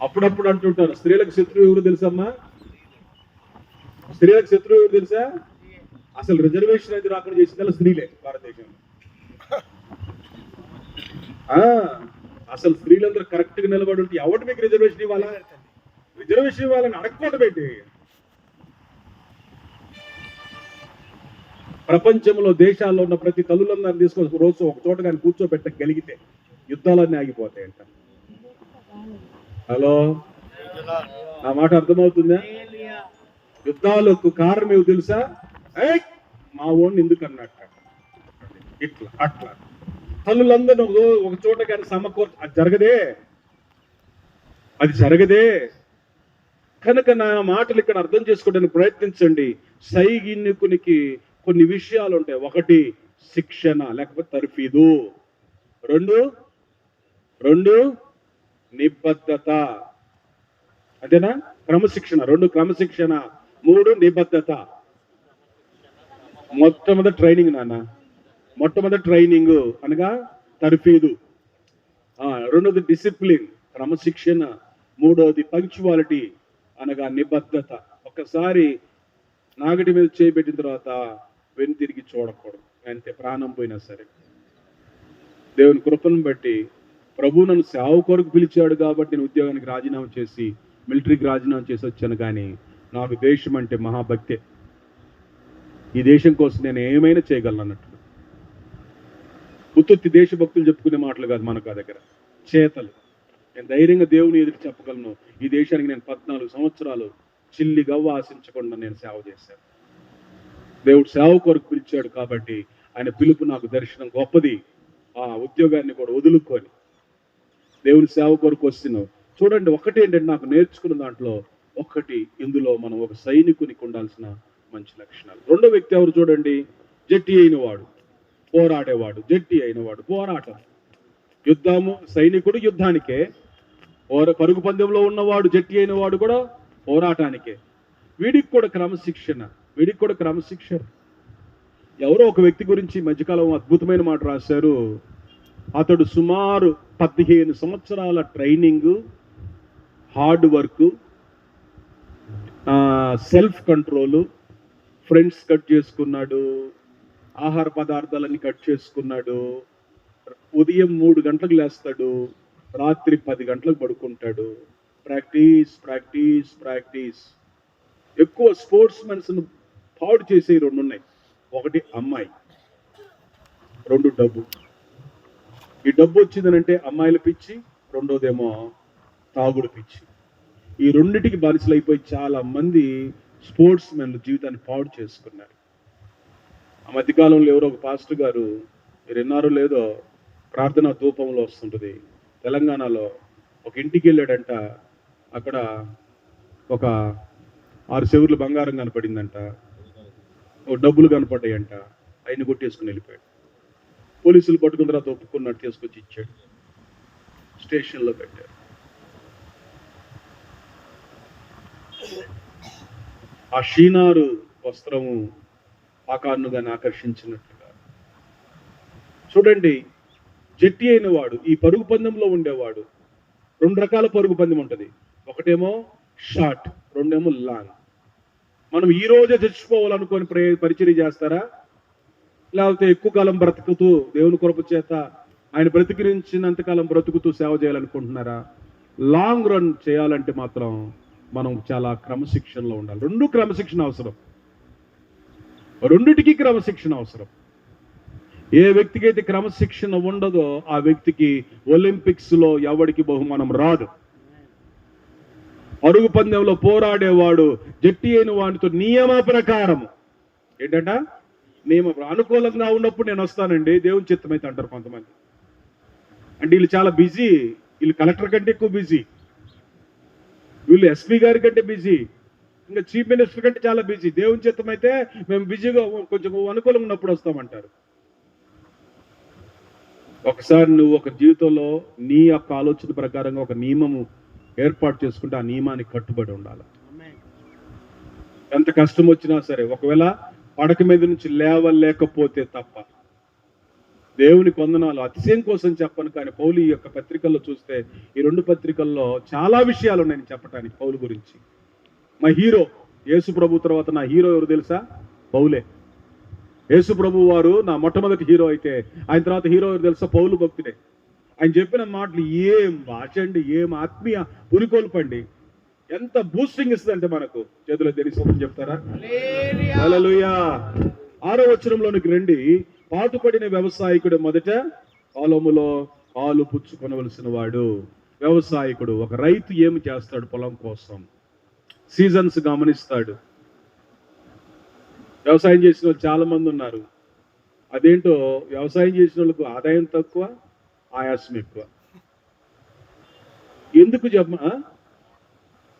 అప్పుడప్పుడు అంటుంటారు, స్త్రీలకు శత్రువు ఎవరు తెలుసమ్మా? స్త్రీలకు శత్రువు ఎవరు తెలుసా? అసలు రిజర్వేషన్ అయితే రాకుండా చేసిందల్లా స్త్రీలే భారతదేశంలో. అసలు స్త్రీలందరూ కరెక్ట్ గా నిలబడి ఉంటే ఎవరు మీకు రిజర్వేషన్ ఇవ్వాలని అడగకూడదు పెట్టి. ప్రపంచంలో దేశాల్లో ఉన్న ప్రతి తల్లులందరినీ తీసుకొని రోజు ఒక చోట కానీ కూర్చోబెట్టగలిగితే యుద్ధాలన్నీ ఆగిపోతాయంట. హలో, నా మాట అర్థమవుతుందా? యుద్ధాలకు కారణం ఏమి తెలుసా? మా ఓన్ ఎందుకు అన్నట్ట, ఇట్లా అట్లా తల్లులందరూ ఒక చోట కానీ అది జరగదే. కనుక నా మాటలు ఇక్కడ అర్థం చేసుకోవడానికి ప్రయత్నించండి. సైనికునికి కొన్ని విషయాలు ఉంటాయి. 1 శిక్షణ లేకపోతే తర్ఫీదు, 2 నిబద్ధత, అంతేనా? క్రమశిక్షణ, 2 క్రమశిక్షణ, 3 నిబద్ధత. మొట్టమొదటి ట్రైనింగ్ అనగా తర్ఫీదు, 2వది డిసిప్లిన్ క్రమశిక్షణ, 3వది పంక్చువాలిటీ అనగా నిబద్ధత. ఒకసారి నాగటి మీద చేపెట్టిన తర్వాత వెను తిరిగి చూడకూడదు. అంతే, ప్రాణం పోయినా సరే. దేవుని కృపను బట్టి ప్రభు నన్ను సేవ కొరకు పిలిచాడు కాబట్టి నేను ఉద్యోగానికి రాజీనామా చేసి మిలిటరీకి రాజీనామా చేసి వచ్చాను. కానీ నాకు దేశం అంటే మహాభక్తే. ఈ దేశం కోసం నేను ఏమైనా చేయగలను అన్నట్టు. ఉత్తుత్తి దేశభక్తులు చెప్పుకునే మాటలు కాదు మనకు ఆ దగ్గర, చేతలు. నేను ధైర్యంగా దేవుని ఎదురు చెప్పగలను, ఈ దేశానికి నేను 14 సంవత్సరాలు చిల్లి గవ్వ ఆశించకుండా నేను సేవ చేశాను. దేవుడు సేవ కొరకు పిలిచాడు కాబట్టి ఆయన పిలుపు నాకు దర్శనం గొప్పది. ఆ ఉద్యోగాన్ని కూడా వదులుకొని దేవుని సేవ కొరకు వస్తున్నావు. చూడండి, ఒకటి ఏంటంటే నాకు నేర్చుకున్న దాంట్లో ఒకటి, ఇందులో మనం ఒక సైనికునికి ఉండాల్సిన మంచి లక్షణాలు. రెండో వ్యక్తి ఎవరు చూడండి, జట్టి అయిన వాడు, పోరాడేవాడు. జట్టి అయిన వాడు, పోరాటం, యుద్ధము. సైనికుడు యుద్ధానికే, పరుగు పందెంలో ఉన్నవాడు జట్టి అయిన వాడు కూడా పోరాటానికే. వీడికి కూడా క్రమశిక్షణ. ఎవరో ఒక వ్యక్తి గురించి మధ్యకాలం అద్భుతమైన మాట రాశారు. అతడు సుమారు 15 సంవత్సరాల training, hard work, self control, friends cut చేసుకున్నాడు, ఆహార పదార్థాలన్నీ కట్ చేసుకున్నాడు, ఉదయం 3 గంటలకు లేస్తాడు, రాత్రి 10 గంటలకు పడుకుంటాడు. ప్రాక్టీస్. ఎక్కువ స్పోర్ట్స్ మెన్స్ను పాడు చేసే 2 ఉన్నాయి. ఒకటి అమ్మాయి, 2 డబ్బు. ఈ డబ్బు వచ్చిందనంటే అమ్మాయిల పిచ్చి, రెండోదేమో తాగుడు పిచ్చి. ఈ రెండిటికి బానిసలైపోయి చాలా మంది స్పోర్ట్స్ మెన్లు జీవితాన్ని పాడు చేసుకున్నారు. ఆ మధ్యకాలంలో ఎవరో ఒక పాస్టర్ గారు, మీరు విన్నారో లేదో, ప్రార్థనా ధూపంలో వస్తుంటుంది తెలంగాణలో, ఒక ఇంటికి వెళ్ళాడంట. అక్కడ ఒక 6 చెవుర్లు బంగారం కనపడిందంట, ఒక డబ్బులు కనపడ్డాయంట. ఆయన కొట్టేసుకుని వెళ్ళిపోయాడు. పోలీసులు పట్టుకున్న తర్వాత ఒప్పుకున్నట్టు తీసుకొచ్చి ఇచ్చాడు, స్టేషన్లో పెట్టారు. ఆ షీనారు వస్త్రము ఆకారును గాని ఆకర్షించినట్లుగా. చూడండి, జట్టి అయిన వాడు, ఈ పరుగు పందెంలో ఉండేవాడు. 2 రకాల పరుగు పందెం ఉంటుంది. ఒకటేమో షార్ట్, రెండేమో లాంగ్. మనం ఈ రోజే తెచ్చుకోవాలనుకొని పరిచర్య చేస్తారా, లేకపోతే ఎక్కువ కాలం బ్రతుకుతూ దేవుని కృప చేత ఆయన బ్రతికించినంతకాలం బ్రతుకుతూ సేవ చేయాలనుకుంటున్నారా? లాంగ్ రన్ చేయాలంటే మాత్రం మనం చాలా క్రమశిక్షణలో ఉండాలి. 2 క్రమశిక్షణ అవసరం, రెండిటికి క్రమశిక్షణ అవసరం. ఏ వ్యక్తికి అయితే క్రమశిక్షణ ఉండదో ఆ వ్యక్తికి ఒలింపిక్స్ లో ఎవరికి బహుమానం రాదు. అరుగు పందెంలో పోరాడేవాడు జట్టి అయిన వాడితో నియమ ప్రకారం ఏంటంట, అనుకూలంగా ఉన్నప్పుడు నేను వస్తానండి, దేవుని చిత్తం అయితే అంటారు కొంతమంది. అంటే వీళ్ళు చాలా బిజీ, వీళ్ళు కలెక్టర్ కంటే ఎక్కువ బిజీ, వీళ్ళు ఎస్పీ గారి కంటే బిజీ, ఇంకా చీఫ్ మినిస్టర్ కంటే చాలా బిజీ. దేవుని చిత్తం అయితే మేము బిజీగా కొంచెం అనుకూలంగా ఉన్నప్పుడు వస్తామంటారు. ఒకసారి నువ్వు ఒక జీవితంలో నీ యొక్క ఆలోచన ప్రకారంగా ఒక నియమము ఏర్పాటు చేసుకుంటే ఆ నియమానికి కట్టుబడి ఉండాలి. ఎంత కష్టం వచ్చినా సరే, ఒకవేళ పడక మీద నుంచి లేవలేకపోతే తప్ప. దేవుని వందనాలు. అతిశయం కోసం చెప్పను, కానీ పౌలు ఈ యొక్క పత్రికల్లో చూస్తే, ఈ 2 పత్రికల్లో చాలా విషయాలు ఉన్నాయి నేను చెప్పడానికి పౌలు గురించి. మా హీరో యేసు ప్రభు తర్వాత నా హీరో ఎవరు తెలుసా? పౌలే. యేసు ప్రభు వారు నా మొట్టమొదటి హీరో అయితే ఆయన తర్వాత హీరో ఎవరు తెలుసా? పౌలు భక్తుడే. ఆయన చెప్పిన మాటలు ఏం భాష అండి, ఏం ఆత్మీయ పురికొల్పండి, ఎంత బూస్టింగ్ ఇస్తుంది అంటే మనకు. చేతులు తెలిసి చెప్తారా? హల్లెలూయా. 6వ వచనంలోనికి రండి. పాటుపడిన వ్యవసాయకుడు మొదట పొలములో పాలు పుచ్చుకొనవలసిన వాడు. వ్యవసాయకుడు, ఒక రైతు ఏమి చేస్తాడు పొలం కోసం? సీజన్స్ గమనిస్తాడు. వ్యవసాయం చేసిన వాళ్ళు చాలా మంది ఉన్నారు. అదేంటో, వ్యవసాయం చేసిన వాళ్ళకు ఆదాయం తక్కువ, ఆయాసం ఎక్కువ. ఎందుకు చెప్ప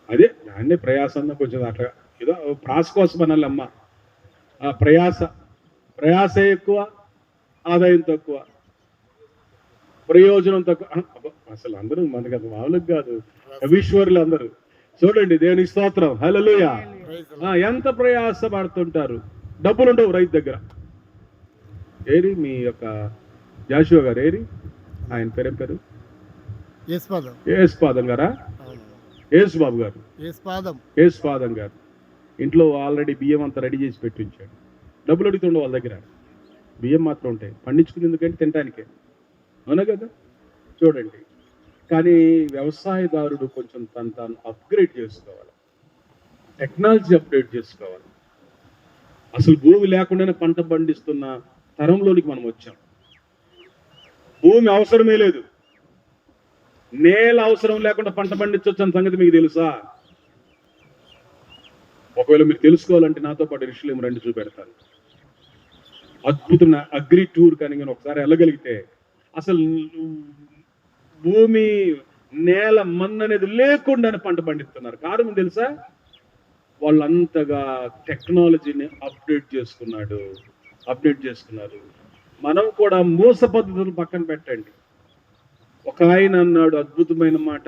అదే దాన్నే ప్రయాసంగా కొంచెం అట్లా ఏదో ప్రాస కోసం అనాలమ్మ. ప్రయాస ఎక్కువ, ఆదాయం తక్కువ, ప్రయోజనం తక్కువ. అసలు అందరూ మనకి అది మామూలుగా కాదు, అవిశ్వరులు అందరూ. చూడండి, దేవుని స్తోత్రం, హల్లెలూయా. ఎంత ప్రయాస పడుతుంటారు, డబ్బులు ఉండవు రైతు దగ్గర. ఏరి మీ యొక్క జాషువా గారు, ఏరి ఆయన పేరేం పేరు? యేసుపాదం గారా? యేసుబాబు గారు, యేసుపాదం గారు. ఇంట్లో ఆల్రెడీ బియ్యం అంతా రెడీ చేసి పెట్టి ఉంచాడు. డబ్బులు అడుగుతుండే వాళ్ళ దగ్గర, బియ్యం మాత్రం ఉంటాయి, పండించుకుని ఎందుకంటే తినడానికే, అవునా కదా? చూడండి, కానీ వ్యవసాయదారుడు కొంచెం తాను అప్గ్రేడ్ చేసుకోవాలి, టెక్నాలజీ అప్గ్రేడ్ చేసుకోవాలి. అసలు భూమి లేకుండానే పంట పండిస్తున్న తరంలోనికి మనం వచ్చాం. భూమి అవసరమే లేదు, నేల అవసరం లేకుండా పంట పండించవచ్చు అన్న సంగతి మీకు తెలుసా? ఒకవేళ మీరు తెలుసుకోవాలంటే నాతో పాటు ఋషులేం రండి, చూపెడతాను. అద్భుతమైన అగ్రి టూర్ కానీ నేను ఒకసారి వెళ్ళగలిగితే, అసలు భూమి నేల మన్ను అనేది లేకుండానే పంట పండిస్తున్నారు. కారణం తెలుసా? వాళ్ళంతగా టెక్నాలజీని అప్డేట్ చేసుకున్నారు. మనం కూడా మూస పద్ధతులు పక్కన పెట్టండి. ఒక ఆయన అన్నాడు అద్భుతమైన మాట,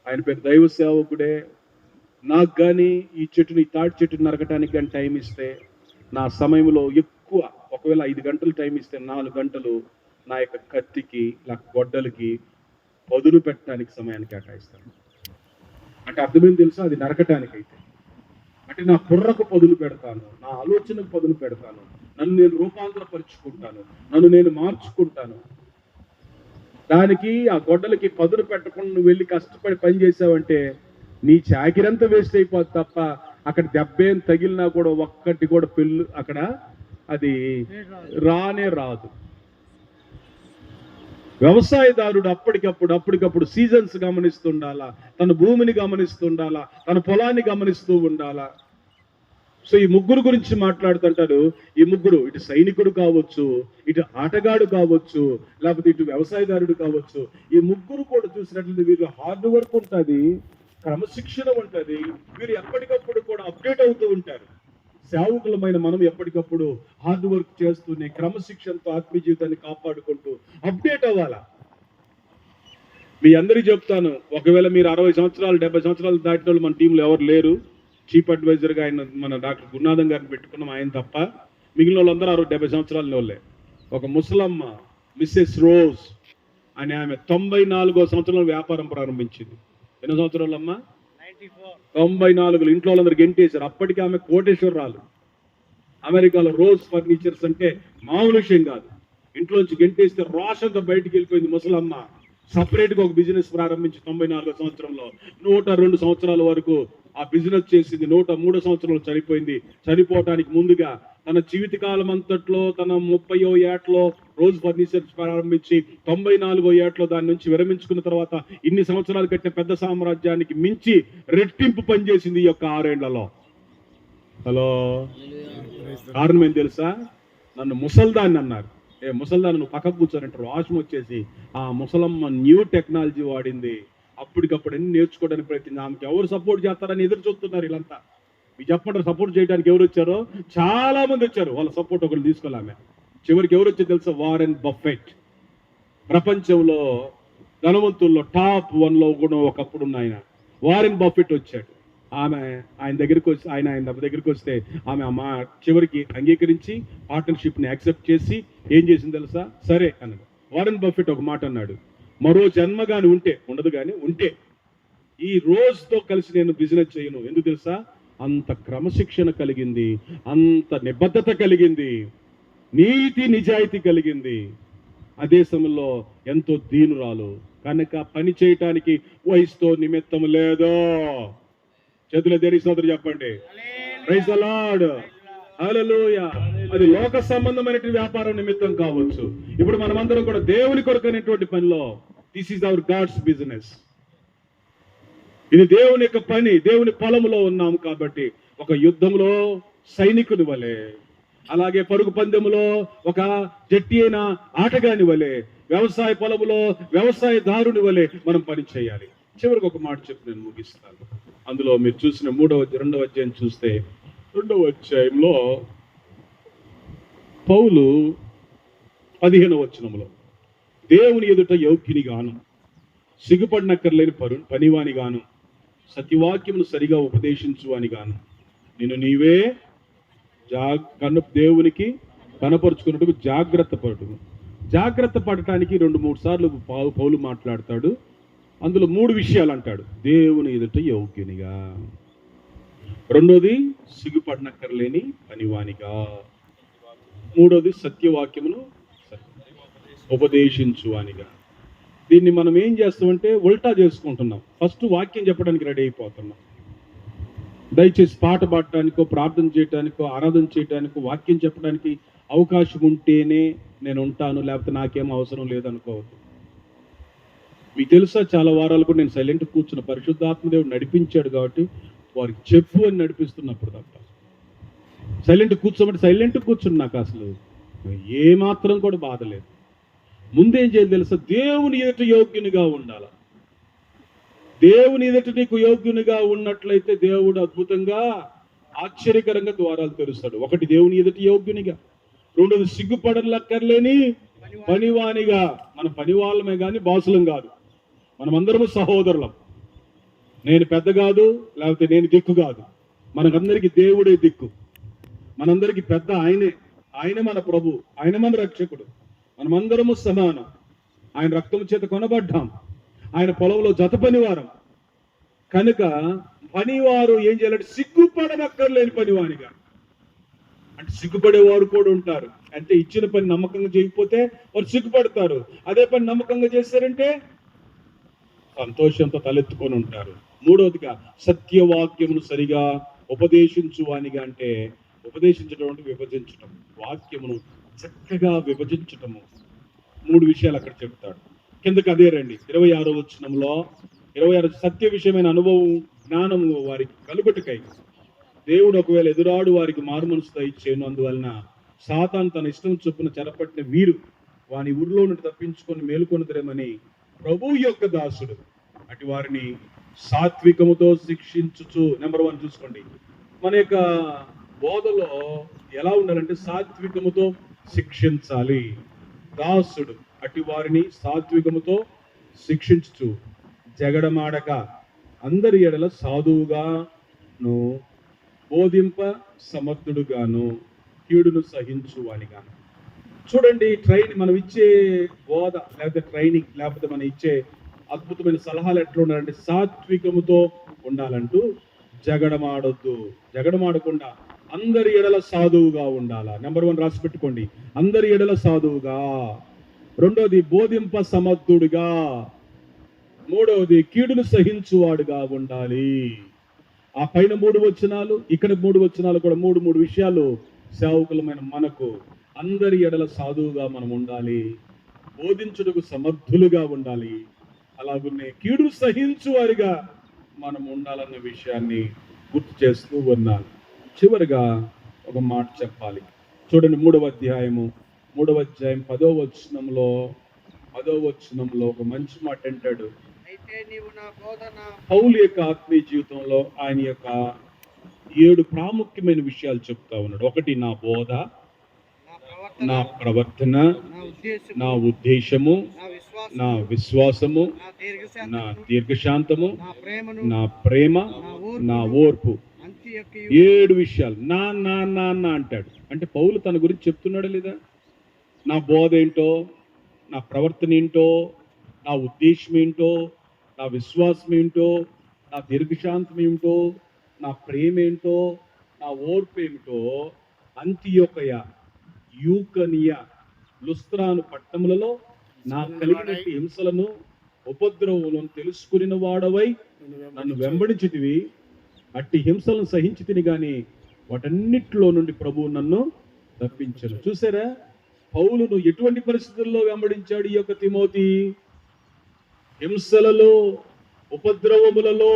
ఆయన పేరు దైవ సేవకుడే, నాకు కానీ ఈ తాటి చెట్టుని నరకటానికి కానీ టైం ఇస్తే నా సమయంలో ఎక్కువ, ఒకవేళ 5 గంటలు టైం ఇస్తే 4 గంటలు నా యొక్క కత్తికి, నా గొడ్డలకి పదును పెట్టడానికి సమయాన్ని కేటాయిస్తాను. అంటే అర్థమేం తెలుసా? అది నరకటానికైతే, అంటే నా కుర్రకు పదును పెడతాను, నా ఆలోచనకు పదును పెడతాను, నన్ను నేను రూపాంతరపరుచుకుంటాను, నన్ను నేను మార్చుకుంటాను. దానికి ఆ గొడ్డలకి పదును పెట్టకుండా నువ్వు వెళ్ళి కష్టపడి పని చేసావంటే నీ చాకిరంతా వేస్ట్ అయిపోద్ది తప్ప అక్కడ దెబ్బేం తగిలినా కూడా ఒక్కటి కూడా పెళ్ళు అక్కడ అది రానే రాదు. వ్యవసాయదారుడు అప్పటికప్పుడు సీజన్స్ గమనిస్తుండాలా, తన భూమిని గమనిస్తుండాలా, తన పొలాన్ని గమనిస్తూ ఉండాలా. సో ఈ ముగ్గురు గురించి మాట్లాడుతుంటారు. ఈ ముగ్గురు, ఇటు సైనికుడు కావచ్చు, ఇటు ఆటగాడు కావచ్చు, లేకపోతే ఇటు వ్యవసాయదారుడు కావచ్చు, ఈ ముగ్గురు కూడా చూసినట్లయితే వీళ్ళు హార్డ్ వర్క్ ఉంటుంది, క్రమశిక్షణ ఉంటుంది, వీరు ఎప్పటికప్పుడు కూడా అప్డేట్ అవుతూ ఉంటారు. సేవకులమైన మనం ఎప్పటికప్పుడు హార్డ్ వర్క్ చేస్తూనే క్రమశిక్షణతో ఆత్మీయ జీవితాన్ని కాపాడుకుంటూ అప్డేట్ అవ్వాలా. మీ అందరికీ చెప్తాను, ఒకవేళ మీరు 60 సంవత్సరాలు 70 సంవత్సరాలు దాటిన వాళ్ళు మన టీంలో ఎవరు లేరు. చీఫ్ అడ్వైజర్గా ఆయన మన డాక్టర్ గురునాథం గారిని పెట్టుకున్నాం, ఆయన తప్ప మిగిలిన వాళ్ళందరూ 60-70 సంవత్సరాల వాళ్ళే. ఒక ముసలమ్మ మిస్సెస్ రోజ్ అని, ఆమె 94వ సంవత్సరంలో వ్యాపారం ప్రారంభించింది. ఎన్నో సంవత్సరాలమ్మా? 94. ఇంట్లో వాళ్ళందరూ గెంటేశారు. అప్పటికి ఆమె కోటేశ్వరరాలు. అమెరికాలో రోజ్ ఫర్నిచర్స్ అంటే మామూలు విషయం కాదు. ఇంట్లోంచి గెంటేస్తే రోషంతో బయటికి వెళ్ళిపోయింది ముసలమ్మ. సపరేట్గా ఒక బిజినెస్ ప్రారంభించి 94వ సంవత్సరంలో 102 సంవత్సరాల వరకు ఆ బిజినెస్ చేసింది. 103వ సంవత్సరంలో చనిపోయింది. చనిపోవటానికి ముందుగా తన జీవితకాలం అంతట్లో తన 30వ ఏటలో రోజ్ ఫర్నిచర్స్ ప్రారంభించి 94వ ఏటలో దాని నుంచి విరమించుకున్న తర్వాత ఇన్ని సంవత్సరాలు కట్టిన పెద్ద సామ్రాజ్యానికి మించి రెట్టింపు పనిచేసింది ఈ యొక్క 6 ఏళ్లలో. హలో, కారణం ఏం తెలుసా? నన్ను ముసల్దాన్ని అన్నారు. ముసల్దాన్ని నువ్వు పక్కకు కూర్చోనంటారు. వాషం వచ్చేసి ఆ ముసలమ్మ న్యూ టెక్నాలజీ వాడింది. అప్పటికప్పుడు అన్ని నేర్చుకోవడానికి ప్రయత్నించింది. ఆమెకి ఎవరు సపోర్ట్ చేస్తారని ఎదురు చూస్తున్నారు వీళ్ళంతా. మీకు చెప్పండి, సపోర్ట్ చేయడానికి ఎవరు వచ్చారో? చాలా మంది వచ్చారు. వాళ్ళ సపోర్ట్ ఒకరు తీసుకోలేమే. చివరికి ఎవరు వచ్చారు తెలుసా? Warren Buffett. ప్రపంచంలో ధనవంతుల్లో టాప్ 1లో కూడా ఒకప్పుడు ఉన్న ఆయన వారెన్ బఫెట్ వచ్చాడు. ఆయన దగ్గరికి వస్తే ఆమె చివరికి అంగీకరించి పార్ట్నర్షిప్ని యాక్సెప్ట్ చేసి ఏం చేసింది తెలుసా? సరే అన్నాడు. వారెన్ బఫెట్ ఒక మాట అన్నాడు, మరో జన్మ కానీ ఉంటే, ఉండదు కానీ ఉంటే ఈ రోజుతో కలిసి నేను బిజినెస్ చేయను. ఎందుకు తెలుసా? అంత క్రమశిక్షణ కలిగింది, అంత నిబద్ధత కలిగింది, నీతి నిజాయితీ కలిగింది. అదే సమయంలో ఎంతో దీనురాలు కనుక పని చేయటానికి వయసుతో నిమిత్తం లేదు. చేతుల దేని సోదరు చెప్పండి, ప్రైజ్ ది లార్డ్, హల్లెలూయా. అది లోక సంబంధమైనటువంటి వ్యాపారం నిమిత్తం కావచ్చు. ఇప్పుడు మనమందరం కూడా దేవుని కొరకు అనేటువంటి పనిలో, this is our God's business. ఇది దేవుని యొక్క పని. దేవుని పొలంలో ఉన్నాము కాబట్టి ఒక యుద్ధంలో సైనికుని వలె, అలాగే పరుగు పందెములో ఒక జట్టి అయిన ఆటగాని వలె, వ్యవసాయ పొలంలో వ్యవసాయదారుని వలె మనం పని చేయాలి. చివరికి ఒక మాట చెప్పి నేను ముగిస్తాను. అందులో మీరు చూసిన 2వ అధ్యాయం చూస్తే, 2వ అధ్యాయంలో పౌలు 15వ వచనంలో దేవుని ఎదుట యోగ్యుని గాను, సిగ్గుపడినక్కర్లేని పనివాని గాను, సత్యవాక్యమును సరిగా ఉపదేశించు అని గాను నేను నీవే దేవునికి కనపరుచుకున్నట్టు జాగ్రత్త పడటానికి 2-3 సార్లు పౌలు మాట్లాడతాడు. అందులో 3 విషయాలు అంటాడు. దేవుని ఎదుట యోగ్యునిగా, రెండోది సిగ్గుపడనక్కర్లేని పనివానిగా. మూడోది సత్యవాక్యమును ఉపదేశించు అనిగా. దీన్ని మనం ఏం చేస్తామంటే ఉల్టా చేసుకుంటున్నాం. ఫస్ట్ వాక్యం చెప్పడానికి రెడీ అయిపోతున్నాం. దయచేసి పాట పాడటానికో, ప్రార్థన చేయటానికో, ఆరాధన చేయటానికో, వాక్యం చెప్పడానికి అవకాశం ఉంటేనే నేను ఉంటాను, లేకపోతే నాకేం అవసరం లేదనుకోవద్దు. మీకు తెలుసా, చాలా వారాలు కూడా నేను సైలెంట్ కూర్చున్న, పరిశుద్ధాత్మదేవుడు నడిపించాడు కాబట్టి వారికి చెప్పు అని నడిపిస్తున్నప్పుడు తప్ప సైలెంట్ కూర్చోమంటే సైలెంట్ కూర్చుని నాకు అసలు ఏమాత్రం కూడా బాధ లేదు. ముందేం చేయాలి తెలుసా? దేవుని ఎదుట యోగ్యునిగా ఉండాల. దేవుని ఎదుట నీకు యోగ్యునిగా ఉన్నట్లయితే దేవుడు అద్భుతంగా, ఆశ్చర్యకరంగా ద్వారాలు తెరుస్తాడు. ఒకటి, దేవుని ఎదుట యోగ్యునిగా. రెండోది, సిగ్గుపడలక్కర్లేని పనివానిగా. మన పనివాళ్ళమే కానీ బాసులం కాదు. మనమందరము సహోదరులం. నేను పెద్ద కాదు, లేకపోతే నేను దిక్కు కాదు. మనకందరికీ దేవుడే దిక్కు. మనందరికీ పెద్ద ఆయనే. ఆయన మన ప్రభు, ఆయన మన రక్షకుడు. మనమందరము సమానం. ఆయన రక్తం చేత కొనబడ్డాం. ఆయన పొలంలో జత పనివారం. కనుక పనివారు ఏం చేయాలంటే సిగ్గుపడనక్కర్లేని పనివానిగా. అంటే సిగ్గుపడేవారు కూడా ఉంటారు. అంటే ఇచ్చిన పని నమ్మకంగా చేయకపోతే వారు సిగ్గుపడతారు. అదే పని నమ్మకంగా చేశారంటే సంతోషంతో తలెత్తుకొని ఉంటారు. మూడవదిగా సత్యవాక్యమును సరిగా ఉపదేశించు అనిగా. అంటే ఉపదేశించడం అంటే విభజించటం, వాక్యమును చక్కగా విభజించటము. మూడు విషయాలు అక్కడ చెప్తాడు. కిందకి అదే రండి. 26వ వచనంలో 26 సత్య విషయమైన అనుభవం, జ్ఞానము వారికి కలుగుటకై దేవుడు ఒకవేళ ఎదురాడు వారికి మారుమనసు దయచేయను. అందువలన సాతాను తన ఇష్టం చొప్పున చెరపట్టిన వీరు వాని ఊరిలో నుండి తప్పించుకొని మేలుకొనుదరేమని ప్రభు యొక్క దాసుడు అటు వారిని సాత్వికముతో శిక్షించుచు. నెంబర్ 1 చూసుకోండి. మన యొక్క బోధలో ఎలా ఉండాలంటే సాత్వికముతో శిక్షించాలి. దాసుడు అటు వారిని సాత్వికముతో శిక్షించుచు, జగడమాడక అందరి ఎడల సాధువుగాను, బోధింప సమర్థుడుగాను, కీడును సహించు వానిగాను. చూడండి, మనం ఇచ్చే బోధ లేకపోతే ట్రైనింగ్ లేకపోతే మనం ఇచ్చే అద్భుతమైన సలహాలు ఎట్లా ఉండాలంటే సాత్వికముతో ఉండాలంటూ, జగడమాడొద్దు, జగడమాడకుండా అందరి ఎడల సాధువుగా ఉండాలా. నెంబర్ 1 రాసి పెట్టుకోండి. అందరి ఎడల సాధువుగా. రెండోది, బోధింప సమర్థుడిగా. మూడవది, కీడును సహించువాడుగా ఉండాలి. ఆ పైన 3 వచనాలు, ఇక్కడ 3 వచనాలు కూడా మూడు విషయాలు సేవకులమైన మనకు అందరి ఎడల సాధువుగా మనం ఉండాలి, బోధించుటకు సమర్థులుగా ఉండాలి, అలాగునే కీడును సహించువారిగా మనం ఉండాలన్న విషయాన్ని గుర్తు చేస్తూ ఉన్నాను. చివరిగా ఒక మాట చెప్పాలి. చూడండి, 3వ అధ్యాయం 10వ వచనంలో ఒక మంచి మాట అంటాడు. పౌలు యొక్క ఆత్మీయ జీవితంలో ఆయన యొక్క 7 ప్రాముఖ్యమైన విషయాలు చెప్తా ఉన్నాడు. ఒకటి, నా బోధ, నా ప్రవర్తన, నా ఉద్దేశము, నా విశ్వాసము, నా దీర్ఘశాంతము, నా ప్రేమ, నా ఓర్పు. 7 విషయాలు. నా నా నా నా అంటాడు. అంటే పౌలు తన గురించి చెప్తున్నాడా లేదా? నా బోధ ఏంటో, నా ప్రవర్తన ఏంటో, నా ఉద్దేశం ఏంటో, నా విశ్వాసం ఏంటో, నా దీర్ఘశాంతం ఏమిటో, నా ప్రేమ ఏంటో, నా ఓర్పు ఏమిటో అంతియొకయ, యూకనియ, లుస్త్రాను పట్టణములలో నా కలిగిన హింసలను ఉపద్రవములను తెలుసుకుని వాడవై నన్ను వెంబడించితివి. అట్టి హింసలను సహించితిని గాని వాటన్నిటిలో నుండి ప్రభువు నన్ను తప్పించను. చూసారా, పౌలును ఎటువంటి పరిస్థితుల్లో వెంబడించాడు ఈ యొక్క తిమోతి? హింసలలో, ఉపద్రవములలో.